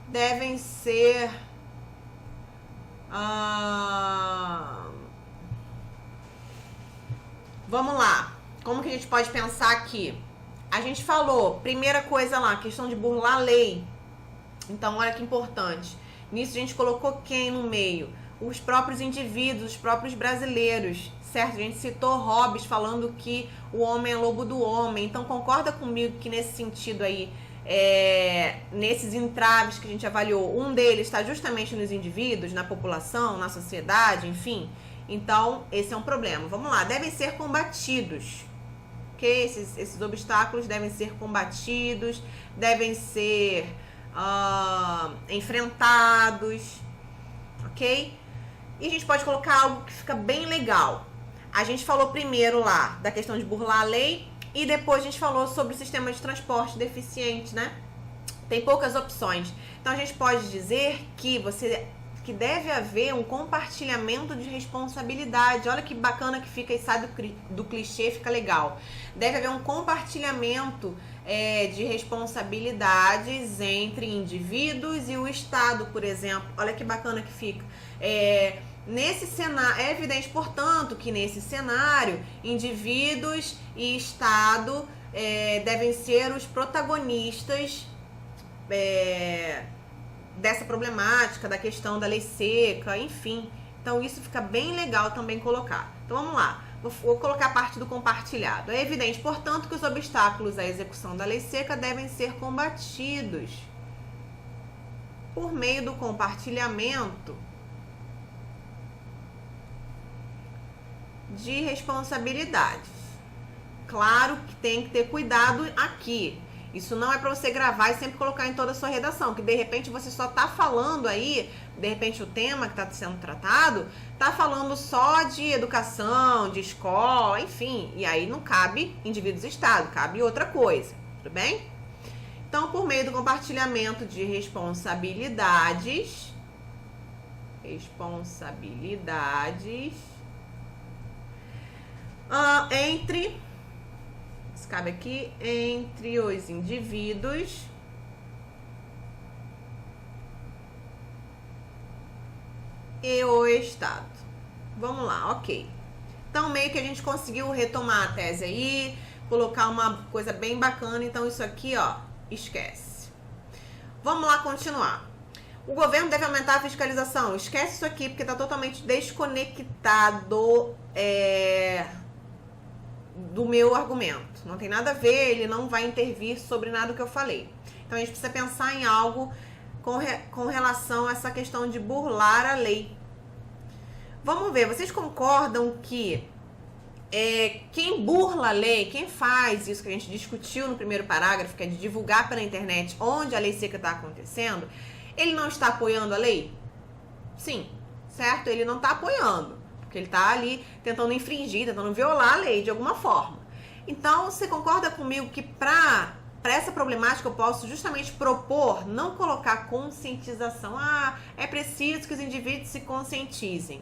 devem ser vamos lá. Como que a gente pode pensar aqui? A gente falou, primeira coisa lá, questão de burlar a lei. Então, olha que importante. Nisso a gente colocou quem no meio? Os próprios indivíduos, os próprios brasileiros, certo? A gente citou Hobbes falando que o homem é lobo do homem. Então, concorda comigo que nesse sentido aí, nesses entraves que a gente avaliou, um deles está justamente nos indivíduos, na população, na sociedade, enfim. Então, esse é um problema. Vamos lá, devem ser combatidos. Ok? Esses obstáculos devem ser combatidos, devem ser enfrentados, ok? E a gente pode colocar algo que fica bem legal. A gente falou primeiro lá da questão de burlar a lei e depois a gente falou sobre o sistema de transporte deficiente, né? Tem poucas opções. Então a gente pode dizer que deve haver um compartilhamento de responsabilidade. Olha que bacana que fica e sai do clichê, fica legal. Deve haver um compartilhamento de responsabilidades entre indivíduos e o Estado, por exemplo. Olha que bacana que fica. Nesse cenário, é evidente, portanto, que nesse cenário, indivíduos e Estado devem ser os protagonistas dessa problemática, da questão da lei seca, enfim. Então, isso fica bem legal também colocar. Então, vamos lá. Vou colocar a parte do compartilhado. É evidente, portanto, que os obstáculos à execução da lei seca devem ser combatidos por meio do compartilhamento de responsabilidades. Claro que tem que ter cuidado aqui. Isso não é para você gravar e sempre colocar em toda a sua redação, que de repente você só tá falando aí, de repente o tema que está sendo tratado, tá falando só de educação, de escola, enfim, e aí não cabe indivíduos e Estado, cabe outra coisa, tudo bem? Então, por meio do compartilhamento de responsabilidades cabe aqui, entre os indivíduos e o Estado. Vamos lá, ok. Então, meio que a gente conseguiu retomar a tese aí, colocar uma coisa bem bacana. Então, isso aqui, ó, esquece. Vamos lá continuar. O governo deve aumentar a fiscalização. Esquece isso aqui, porque está totalmente desconectado do meu argumento. Não tem nada a ver, ele não vai intervir sobre nada que eu falei. Então, a gente precisa pensar em algo com relação a essa questão de burlar a lei. Vamos ver, vocês concordam que quem burla a lei, quem faz isso que a gente discutiu no primeiro parágrafo, que é de divulgar pela internet onde a lei seca está acontecendo, ele não está apoiando a lei? Sim, certo? Ele não está apoiando, porque ele está ali tentando infringir, tentando violar a lei de alguma forma. Então, você concorda comigo que para essa problemática eu posso justamente propor não colocar conscientização? É preciso que os indivíduos se conscientizem.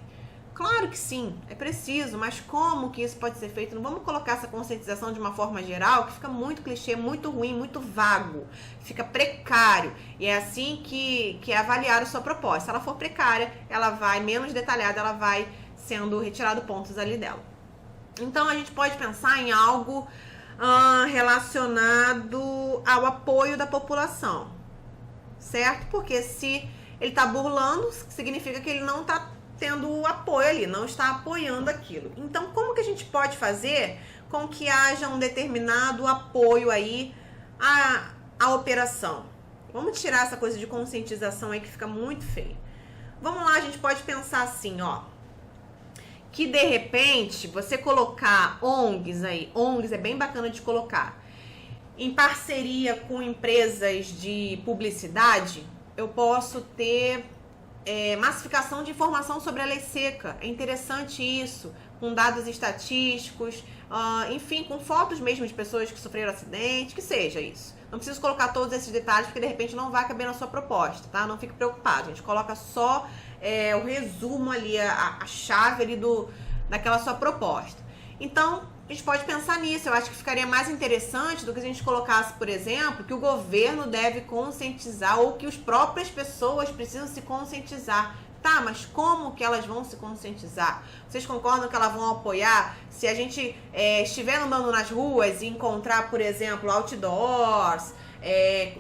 Claro que sim, é preciso, mas como que isso pode ser feito? Não vamos colocar essa conscientização de uma forma geral, que fica muito clichê, muito ruim, muito vago, fica precário. E é assim que é avaliar a sua proposta. Se ela for precária, ela vai, menos detalhada, ela vai sendo retirado pontos ali dela. Então, a gente pode pensar em algo relacionado ao apoio da população, certo? Porque se ele está burlando, significa que ele não está tendo o apoio ali, não está apoiando aquilo. Então, como que a gente pode fazer com que haja um determinado apoio aí à operação? Vamos tirar essa coisa de conscientização aí que fica muito feio. Vamos lá, a gente pode pensar assim, ó, que de repente você colocar ONGs aí, ONGs é bem bacana de colocar, em parceria com empresas de publicidade, eu posso ter massificação de informação sobre a lei seca. É interessante isso, com dados estatísticos, enfim, com fotos mesmo de pessoas que sofreram acidente, que seja isso. Não preciso colocar todos esses detalhes, porque de repente não vai caber na sua proposta, tá? Não fique preocupado, a gente coloca só o resumo ali, a chave ali daquela sua proposta. Então, a gente pode pensar nisso. Eu acho que ficaria mais interessante do que a gente colocasse, por exemplo, que o governo deve conscientizar ou que as próprias pessoas precisam se conscientizar. Tá, mas como que elas vão se conscientizar? Vocês concordam que elas vão apoiar? Se a gente estiver andando nas ruas e encontrar, por exemplo, outdoors,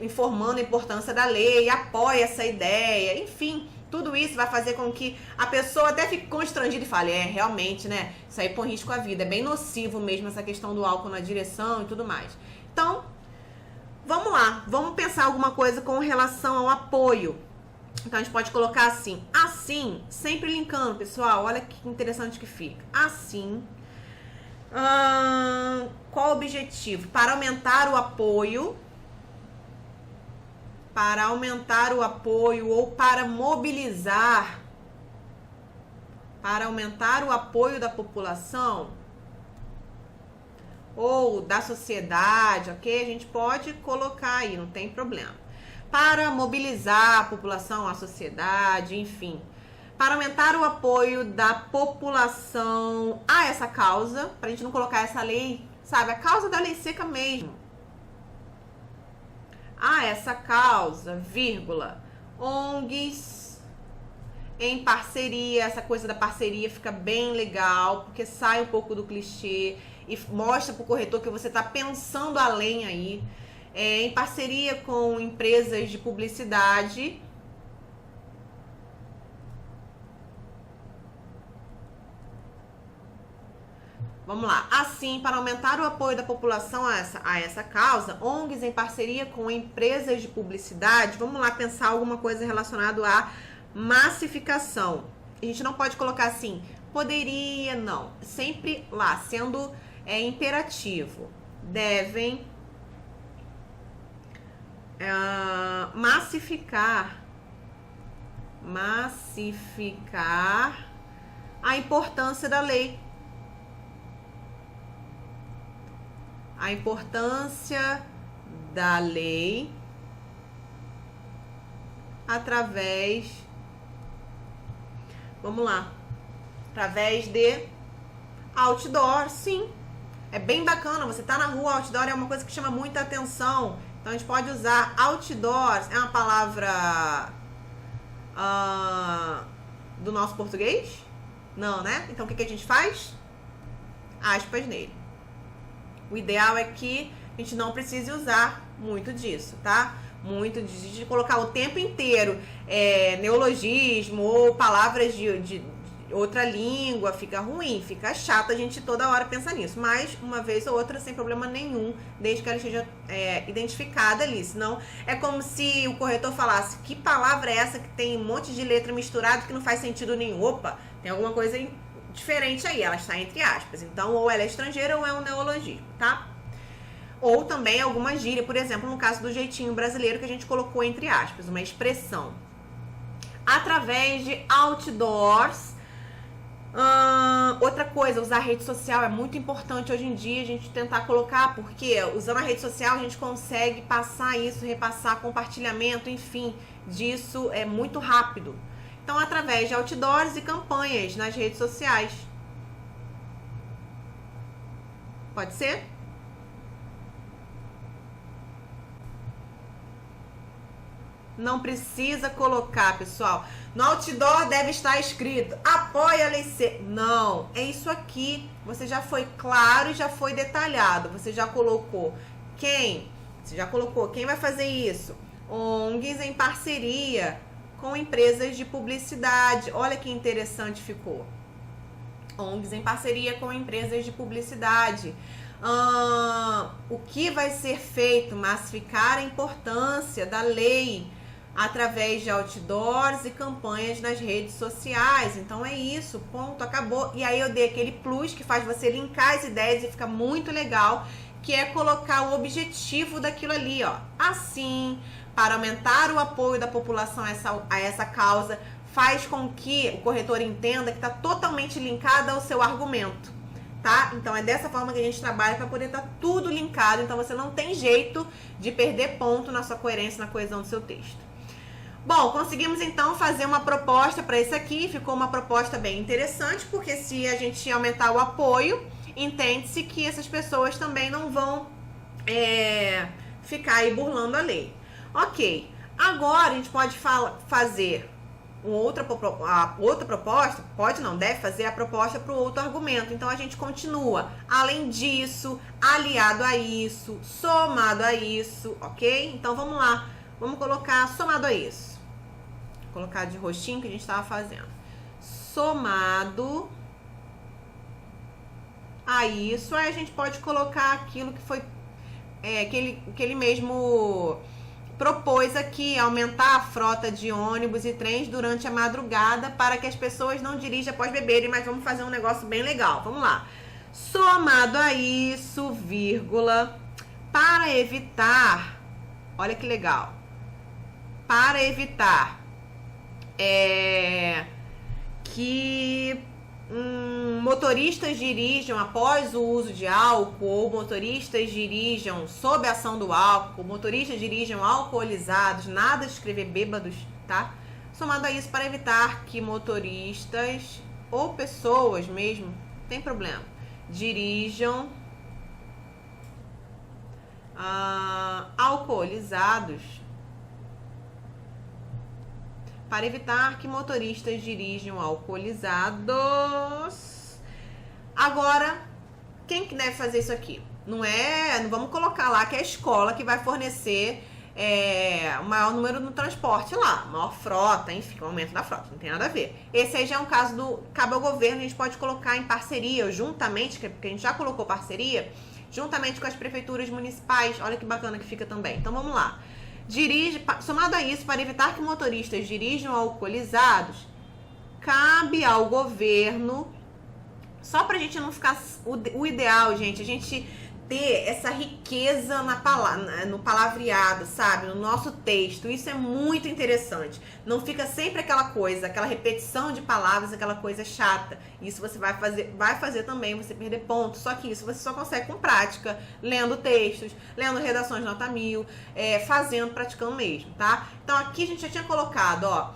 informando a importância da lei, apoia essa ideia, enfim, tudo isso vai fazer com que a pessoa até fique constrangida e fale, realmente, né, isso aí põe em risco a vida, é bem nocivo mesmo essa questão do álcool na direção e tudo mais. Então, vamos lá, vamos pensar alguma coisa com relação ao apoio. Então, a gente pode colocar assim, sempre linkando, pessoal, olha que interessante que fica. Assim, qual o objetivo? Para aumentar o apoio para aumentar o apoio ou para mobilizar, para aumentar o apoio da população ou da sociedade, ok? A gente pode colocar aí, não tem problema. Para mobilizar a população, a sociedade, enfim. Para aumentar o apoio da população a essa causa, para a gente não colocar essa lei, sabe, a causa da lei seca mesmo. A essa causa, vírgula, ONGs em parceria, essa coisa da parceria fica bem legal, porque sai um pouco do clichê e mostra para o corretor que você está pensando além aí, em parceria com empresas de publicidade. Vamos lá. Assim, para aumentar o apoio da população a essa causa, ONGs em parceria com empresas de publicidade, vamos lá pensar alguma coisa relacionada à massificação. A gente não pode colocar assim, poderia, não. Sempre lá, sendo imperativo. Devem massificar a importância da lei. A importância da lei através, vamos lá, através de outdoor, sim. É bem bacana, você tá na rua, outdoor é uma coisa que chama muita atenção. Então a gente pode usar outdoors, é uma palavra do nosso português? Não, né? Então o que a gente faz? Aspas nele. O ideal é que a gente não precise usar muito disso, tá? Muito de colocar o tempo inteiro neologismo ou palavras de outra língua, fica ruim, fica chato a gente toda hora pensar nisso. Mas, uma vez ou outra, sem problema nenhum, desde que ela esteja identificada ali. Senão, é como se o corretor falasse, que palavra é essa que tem um monte de letra misturada que não faz sentido nenhum? Opa, tem alguma coisa diferente aí, ela está entre aspas. Então, ou ela é estrangeira ou é um neologismo, tá? Ou também alguma gíria, por exemplo, no caso do jeitinho brasileiro que a gente colocou entre aspas, uma expressão. Através de outdoors. Outra coisa, usar a rede social é muito importante hoje em dia a gente tentar colocar, porque usando a rede social a gente consegue passar isso, repassar compartilhamento, enfim, disso é muito rápido. Então, através de outdoors e campanhas nas redes sociais. Pode ser? Não precisa colocar, pessoal. No outdoor deve estar escrito apoia a lei seca. Não, é isso aqui. Você já foi claro e já foi detalhado. Você já colocou quem? Você já colocou quem vai fazer isso? ONGs em parceria com empresas de publicidade. Olha que interessante ficou. ONGs em parceria com empresas de publicidade. O que vai ser feito? Massificar a importância da lei através de outdoors e campanhas nas redes sociais. Então é isso, ponto, acabou. E aí eu dei aquele plus que faz você linkar as ideias e fica muito legal, que é colocar o objetivo daquilo ali, ó. Assim, para aumentar o apoio da população a essa causa, faz com que o corretor entenda que está totalmente linkado ao seu argumento, tá? Então é dessa forma que a gente trabalha para poder estar tudo linkado, então você não tem jeito de perder ponto na sua coerência, na coesão do seu texto. Bom, conseguimos então fazer uma proposta para esse aqui, ficou uma proposta bem interessante, porque se a gente aumentar o apoio, entende-se que essas pessoas também não vão ficar aí burlando a lei. Ok, agora a gente pode fazer outra proposta, pode não, deve fazer a proposta para o outro argumento. Então a gente continua, além disso, aliado a isso, somado a isso, ok? Então vamos lá, vamos colocar somado a isso. Vou colocar de roxinho que a gente estava fazendo. Somado a isso, aí a gente pode colocar aquilo que foi que ele mesmo propôs aqui, aumentar a frota de ônibus e trens durante a madrugada para que as pessoas não dirijam após beberem, mas vamos fazer um negócio bem legal. Vamos lá. Somado a isso, vírgula, para evitar, olha que legal, para evitar que motoristas dirijam após o uso de álcool, ou motoristas dirijam sob a ação do álcool, motoristas dirijam alcoolizados, nada de escrever bêbados, tá? Somado a isso, para evitar que motoristas ou pessoas mesmo, tem problema, dirijam alcoolizados, para evitar que motoristas dirijam alcoolizados. Agora, quem que deve fazer isso aqui? Não vamos colocar lá que é a escola que vai fornecer o maior número no transporte lá, maior frota, enfim, o aumento da frota, não tem nada a ver. Esse aí já é um caso cabe ao governo, a gente pode colocar em parceria, ou juntamente, porque a gente já colocou parceria, juntamente com as prefeituras municipais. Olha que bacana que fica também. Então vamos lá. Somado a isso, para evitar que motoristas dirijam alcoolizados, cabe ao governo, só pra gente não ficar o ideal, gente, a gente ter essa riqueza no palavreado, sabe? No nosso texto. Isso é muito interessante. Não fica sempre aquela coisa, aquela repetição de palavras, aquela coisa chata. Isso você vai fazer também, você perder pontos. Só que isso você só consegue com prática, lendo textos, lendo redações nota 1000, fazendo, praticando mesmo, tá? Então aqui a gente já tinha colocado, ó,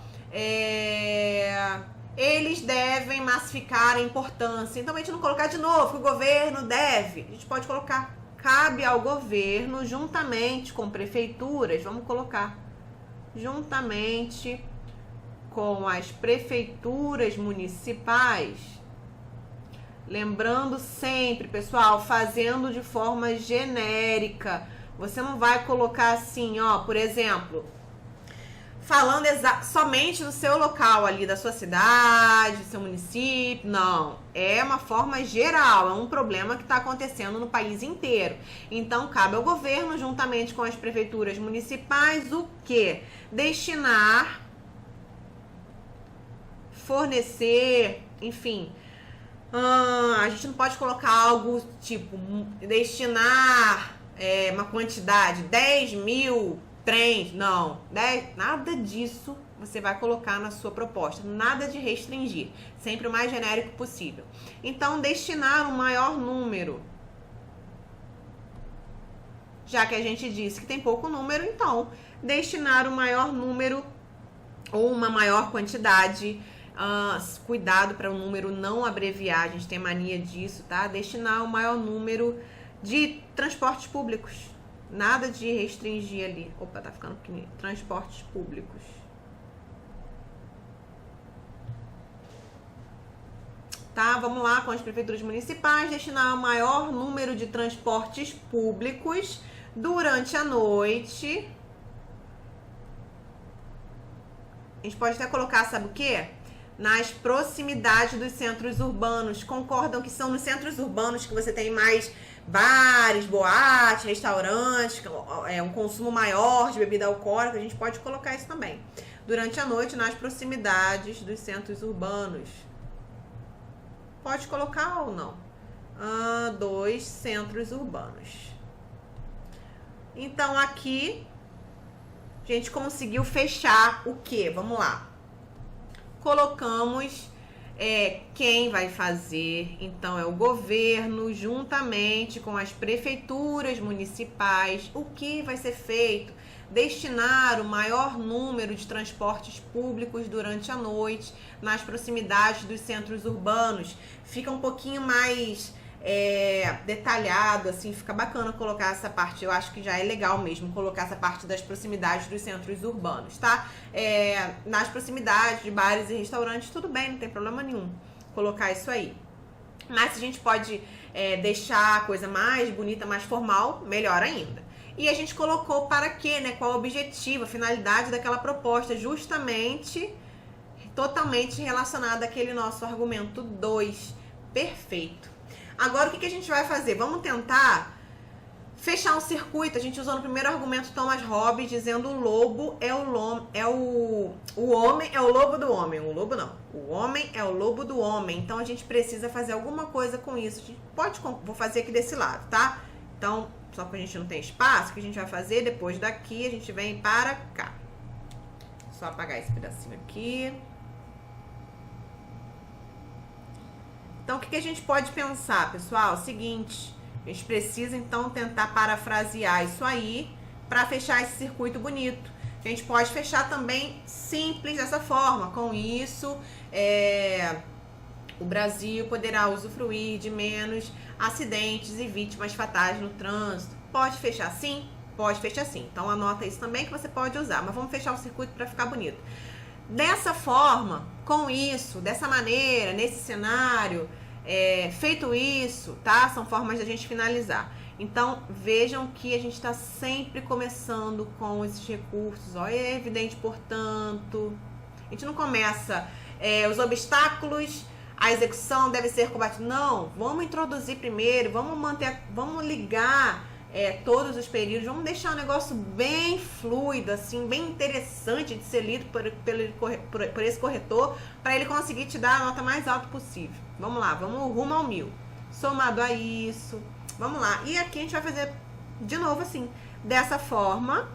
eles devem massificar a importância. Então, a gente não colocar de novo que o governo deve. A gente pode colocar, cabe ao governo, juntamente com prefeituras, vamos colocar, juntamente com as prefeituras municipais. Lembrando sempre, pessoal, fazendo de forma genérica. Você não vai colocar assim, ó, por exemplo, falando somente do seu local ali, da sua cidade, do seu município. Não, é uma forma geral, é um problema que está acontecendo no país inteiro. Então, cabe ao governo, juntamente com as prefeituras municipais, o quê? Destinar, fornecer, enfim. A gente não pode colocar algo tipo, destinar uma quantidade, 10.000 trens, não, nada disso você vai colocar na sua proposta, nada de restringir, sempre o mais genérico possível. Então, destinar um maior número, já que a gente disse que tem pouco número, então, destinar um maior número ou uma maior quantidade, cuidado para o número não abreviar, a gente tem mania disso, tá? Destinar um maior número de transportes públicos. Nada de restringir ali. Opa, tá ficando pequenininho. Transportes públicos. Tá, vamos lá com as prefeituras municipais. Destinar o maior número de transportes públicos durante a noite. A gente pode até colocar, sabe o quê? Nas proximidades dos centros urbanos. Concordam que são nos centros urbanos que você tem mais bares, boates, restaurantes, um consumo maior de bebida alcoólica? A gente pode colocar isso também. Durante a noite, nas proximidades dos centros urbanos. Pode colocar ou não? Dos centros urbanos. Então, aqui, a gente conseguiu fechar o quê? Vamos lá. Colocamos quem vai fazer, então é o governo, juntamente com as prefeituras municipais. O que vai ser feito? Destinar o maior número de transportes públicos durante a noite nas proximidades dos centros urbanos. Fica um pouquinho mais detalhado, assim, fica bacana colocar essa parte. Eu acho que já é legal mesmo colocar essa parte das proximidades dos centros urbanos, tá? Nas proximidades de bares e restaurantes, tudo bem, não tem problema nenhum colocar isso aí. Mas se a gente pode deixar a coisa mais bonita, mais formal, melhor ainda. E a gente colocou para quê, né? Qual o objetivo, a finalidade daquela proposta, justamente, totalmente relacionada àquele nosso argumento 2. Perfeito. Agora, o que a gente vai fazer? Vamos tentar fechar um circuito. A gente usou no primeiro argumento Thomas Hobbes, dizendo o lobo o homem é o lobo do homem. O lobo não. O homem é o lobo do homem. Então, a gente precisa fazer alguma coisa com isso. A gente vou fazer aqui desse lado, tá? Então, só que a gente não tem espaço, o que a gente vai fazer? Depois daqui, a gente vem para cá. Só apagar esse pedacinho aqui. Então, o que a gente pode pensar, pessoal? Seguinte, a gente precisa, então, tentar parafrasear isso aí para fechar esse circuito bonito. A gente pode fechar também simples dessa forma. Com isso, o Brasil poderá usufruir de menos acidentes e vítimas fatais no trânsito. Pode fechar assim? Pode fechar assim. Então, anota isso também que você pode usar. Mas vamos fechar o circuito para ficar bonito. Dessa forma, com isso, dessa maneira, nesse cenário, feito isso, tá? São formas da gente finalizar. Então, vejam que a gente está sempre começando com esses recursos. Ó, é evidente, portanto. A gente não começa os obstáculos, a execução deve ser combatida. Não, vamos introduzir primeiro, vamos ligar todos os períodos, vamos deixar o negócio bem fluido, assim, bem interessante de ser lido por esse corretor, para ele conseguir te dar a nota mais alta possível. Vamos lá, vamos rumo ao 1000. Somado a isso, vamos lá. E aqui a gente vai fazer de novo assim, dessa forma.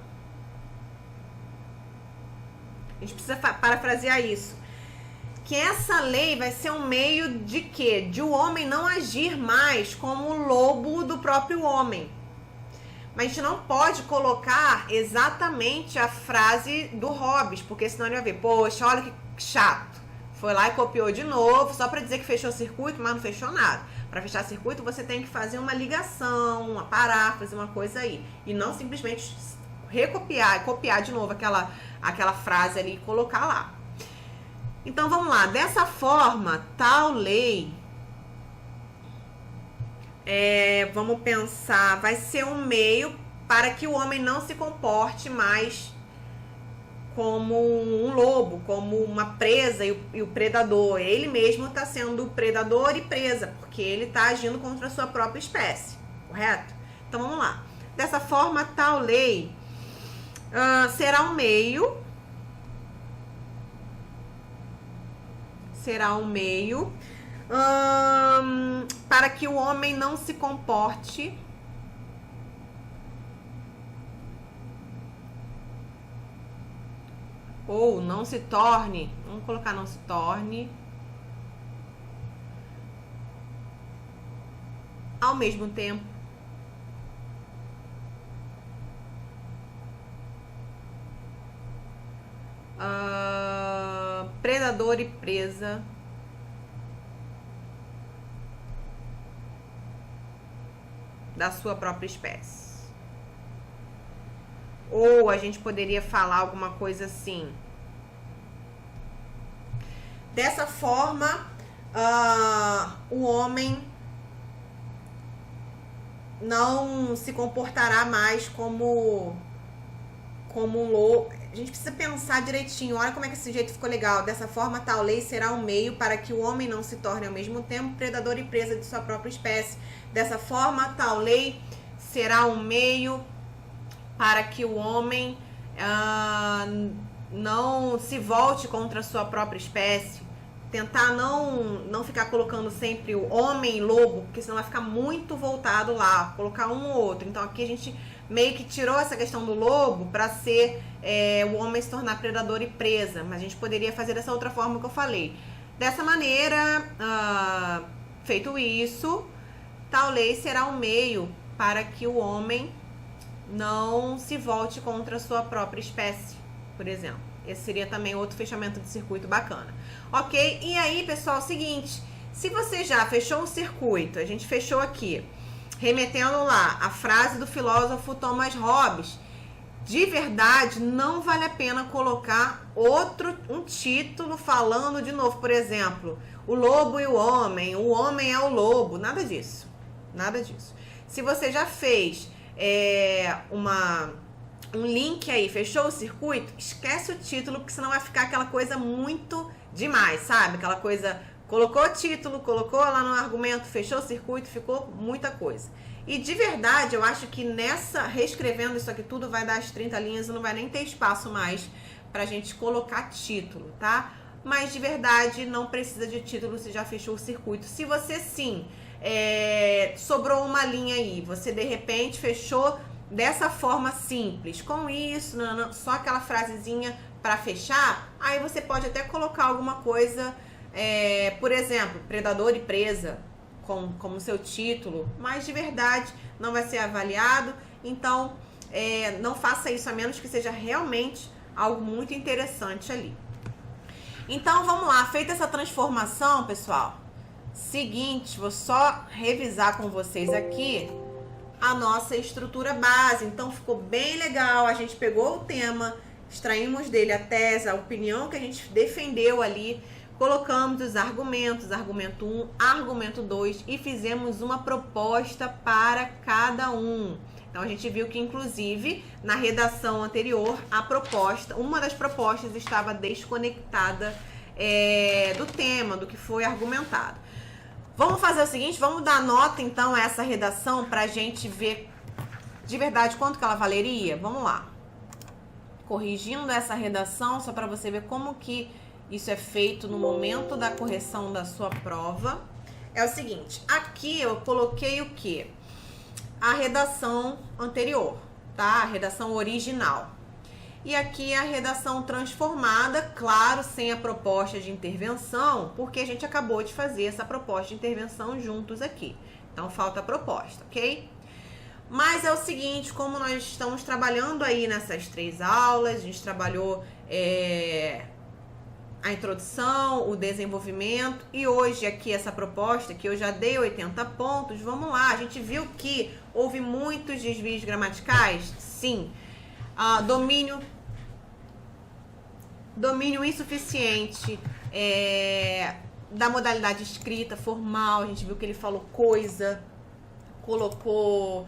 A gente precisa parafrasear isso. Que essa lei vai ser um meio de quê? De o homem não agir mais como o lobo do próprio homem. Mas a gente não pode colocar exatamente a frase do Hobbes, porque senão ele vai ver, poxa, olha que chato. Foi lá e copiou de novo, só para dizer que fechou o circuito, mas não fechou nada. Para fechar o circuito, você tem que fazer uma ligação, uma paráfrase, uma coisa aí. E não simplesmente recopiar e copiar de novo aquela frase ali e colocar lá. Então, vamos lá. Dessa forma, tal lei... vamos pensar, vai ser um meio para que o homem não se comporte mais como um lobo, como uma presa e o predador. Ele mesmo está sendo predador e presa, porque ele está agindo contra a sua própria espécie, correto? Então vamos lá. Dessa forma, tal lei será um meio para que o homem não se comporte ou não se torne, vamos colocar não se torne, ao mesmo tempo predador e presa da sua própria espécie. Ou a gente poderia falar alguma coisa assim. Dessa forma, o homem não se comportará mais como um lobo. A gente precisa pensar direitinho. Olha como é que esse jeito ficou legal. Dessa forma, tal lei será um meio para que o homem não se torne ao mesmo tempo predador e presa de sua própria espécie. Dessa forma, tal lei será um meio para que o homem não se volte contra a sua própria espécie. Tentar não ficar colocando sempre o homem e lobo, porque senão vai ficar muito voltado lá. Colocar um ou outro. Então aqui a gente meio que tirou essa questão do lobo para ser o homem se tornar predador e presa. Mas a gente poderia fazer dessa outra forma que eu falei. Dessa maneira, feito isso, tal lei será um meio para que o homem não se volte contra a sua própria espécie, por exemplo. Esse seria também outro fechamento de circuito bacana. Ok? E aí, pessoal, seguinte. Se você já fechou o circuito, a gente fechou aqui, remetendo lá a frase do filósofo Thomas Hobbes, de verdade, não vale a pena colocar um título falando de novo, por exemplo, o lobo e o homem é o lobo, nada disso. Nada disso. Se você já fez um link aí, fechou o circuito, esquece o título, porque senão vai ficar aquela coisa muito demais, sabe? Aquela coisa, colocou o título, colocou lá no argumento, fechou o circuito, ficou muita coisa. E de verdade, eu acho que reescrevendo isso aqui tudo, vai dar as 30 linhas e não vai nem ter espaço mais pra gente colocar título, tá? Mas de verdade, não precisa de título se já fechou o circuito. Se você sim, sobrou uma linha aí, você de repente fechou dessa forma simples, com isso, só aquela frasezinha, para fechar, aí você pode até colocar alguma coisa, por exemplo, predador e presa, como seu título, mas de verdade não vai ser avaliado, então não faça isso a menos que seja realmente algo muito interessante ali. Então vamos lá, feita essa transformação, pessoal, seguinte, vou só revisar com vocês aqui a nossa estrutura base. Então ficou bem legal, a gente pegou o tema, extraímos dele a tese, a opinião que a gente defendeu ali, colocamos os argumentos, argumento 1, argumento 2 e fizemos uma proposta para cada um. Então a gente viu que inclusive na redação anterior a proposta, uma das propostas estava desconectada do tema, do que foi argumentado. Vamos fazer o seguinte, vamos dar nota então a essa redação para a gente ver de verdade quanto que ela valeria. Vamos lá. Corrigindo essa redação, só para você ver como que isso é feito no momento da correção da sua prova. É o seguinte, aqui eu coloquei o quê? A redação anterior, tá? A redação original. E aqui a redação transformada, claro, sem a proposta de intervenção, porque a gente acabou de fazer essa proposta de intervenção juntos aqui. Então, falta a proposta, ok? Mas é o seguinte, como nós estamos trabalhando aí nessas 3 aulas, a gente trabalhou a introdução, o desenvolvimento e hoje aqui essa proposta que eu já dei 80 pontos, vamos lá, a gente viu que houve muitos desvios gramaticais? Sim. Domínio insuficiente da modalidade escrita, formal, a gente viu que ele falou coisa, colocou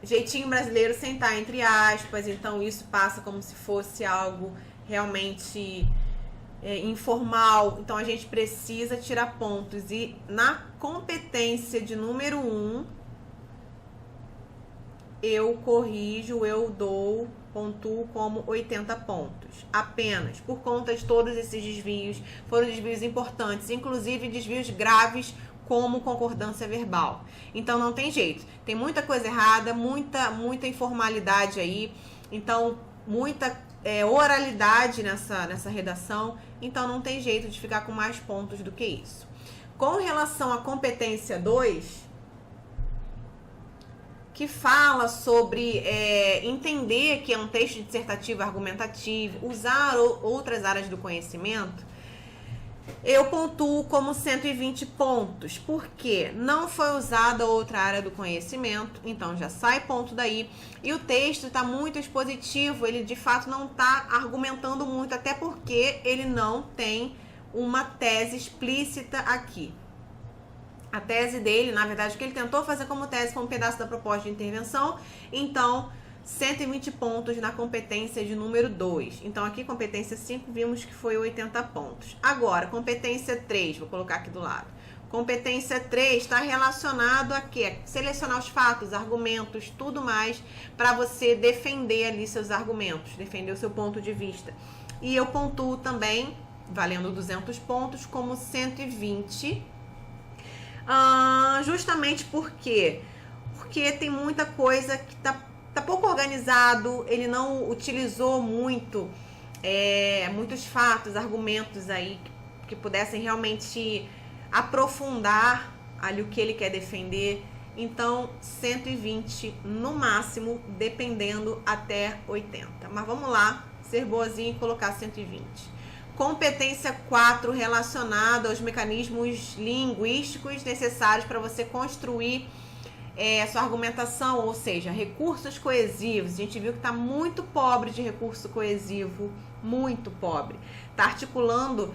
jeitinho brasileiro sem estar entre aspas, então isso passa como se fosse algo realmente informal, então a gente precisa tirar pontos. E na competência de número 1, eu corrijo, eu pontuo como 80 pontos, apenas por conta de todos esses desvios. Foram desvios importantes, inclusive desvios graves, como concordância verbal. Então não tem jeito, tem muita coisa errada, muita informalidade aí, então muita oralidade nessa redação, então não tem jeito de ficar com mais pontos do que isso. Com relação à competência 2, que fala sobre entender que é um texto dissertativo argumentativo, usar outras áreas do conhecimento, eu pontuo como 120 pontos, porque não foi usada outra área do conhecimento, então já sai ponto daí. E o texto está muito expositivo, ele de fato não está argumentando muito, até porque ele não tem uma tese explícita aqui. A tese dele, na verdade, o que ele tentou fazer como tese foi um pedaço da proposta de intervenção, então 120 pontos na competência de número 2. Então aqui competência 5 vimos que foi 80 pontos. Agora, competência 3, vou colocar aqui do lado. Competência 3 está relacionado a quê? Selecionar os fatos, argumentos, tudo mais, para você defender ali seus argumentos, defender o seu ponto de vista. E eu pontuo também, valendo 200 pontos, como 120, justamente porque tem muita coisa que tá pouco organizado, ele não utilizou muitos fatos, argumentos aí que pudessem realmente aprofundar ali o que ele quer defender. Então 120 no máximo, dependendo até 80. Mas vamos lá, ser boazinha e colocar 120. Competência 4, relacionada aos mecanismos linguísticos necessários para você construir sua argumentação, ou seja, recursos coesivos. A gente viu que está muito pobre de recurso coesivo, muito pobre. Está articulando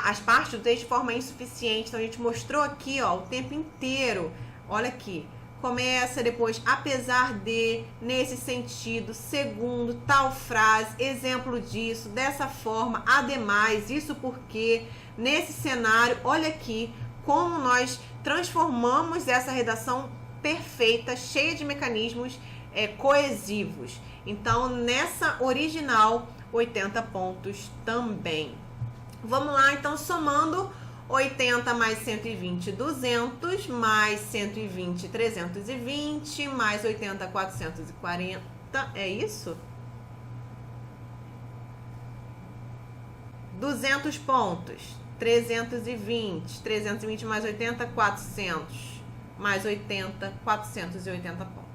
as partes do texto de forma insuficiente. Então a gente mostrou aqui, ó, o tempo inteiro. Olha aqui, começa depois, apesar de, nesse sentido, segundo, tal frase, exemplo disso, dessa forma, ademais, isso porque, nesse cenário, olha aqui como nós transformamos essa redação perfeita, cheia de mecanismos coesivos. Então, nessa original, 80 pontos também. Vamos lá, então, somando 80 mais 120, 200, mais 120, 320, mais 80, 440, é isso? 200 pontos, 320. 320 mais 80, 400. Mais 80, 480 pontos.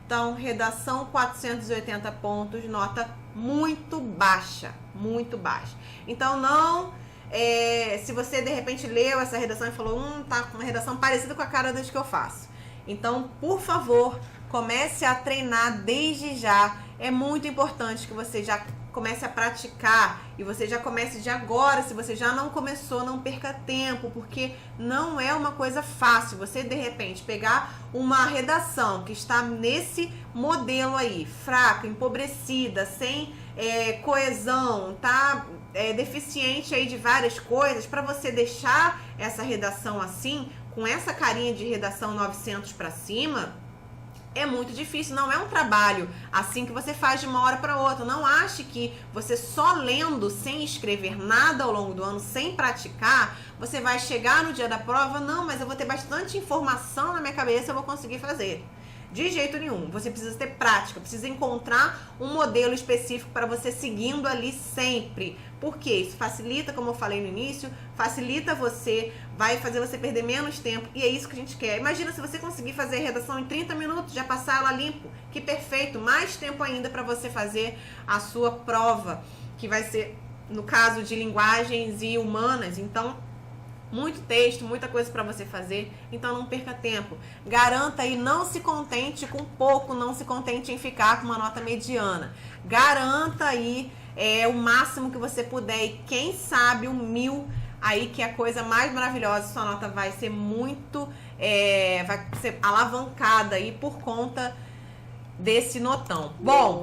Então, redação 480 pontos, nota muito baixa, muito baixa. Então, não... se você, de repente, leu essa redação e falou, tá com uma redação parecida com a cara das que eu faço. Então, por favor, comece a treinar desde já. É muito importante que você já comece a praticar e você já comece de agora. Se você já não começou, não perca tempo, porque não é uma coisa fácil. Você, de repente, pegar uma redação que está nesse modelo aí, fraca, empobrecida, sem coesão, tá deficiente aí de várias coisas, para você deixar essa redação assim, com essa carinha de redação 900 para cima, é muito difícil. Não é um trabalho assim que você faz de uma hora para outra. Não ache que você só lendo, sem escrever nada ao longo do ano, sem praticar, você vai chegar no dia da prova, não, mas eu vou ter bastante informação na minha cabeça, eu vou conseguir fazer. De jeito nenhum. Você precisa ter prática, precisa encontrar um modelo específico para você seguindo ali sempre. Porque isso facilita, como eu falei no início, facilita você, vai fazer você perder menos tempo, e é isso que a gente quer. Imagina se você conseguir fazer a redação em 30 minutos, já passar ela limpo. Que perfeito! Mais tempo ainda para você fazer a sua prova, que vai ser, no caso de linguagens e humanas. Então, muito texto, muita coisa para você fazer, então não perca tempo. Garanta aí, não se contente com pouco, não se contente em ficar com uma nota mediana. Garanta aí o máximo que você puder, e quem sabe 1000 aí, que é a coisa mais maravilhosa. Sua nota vai ser muito, vai ser alavancada aí por conta desse notão. Bom,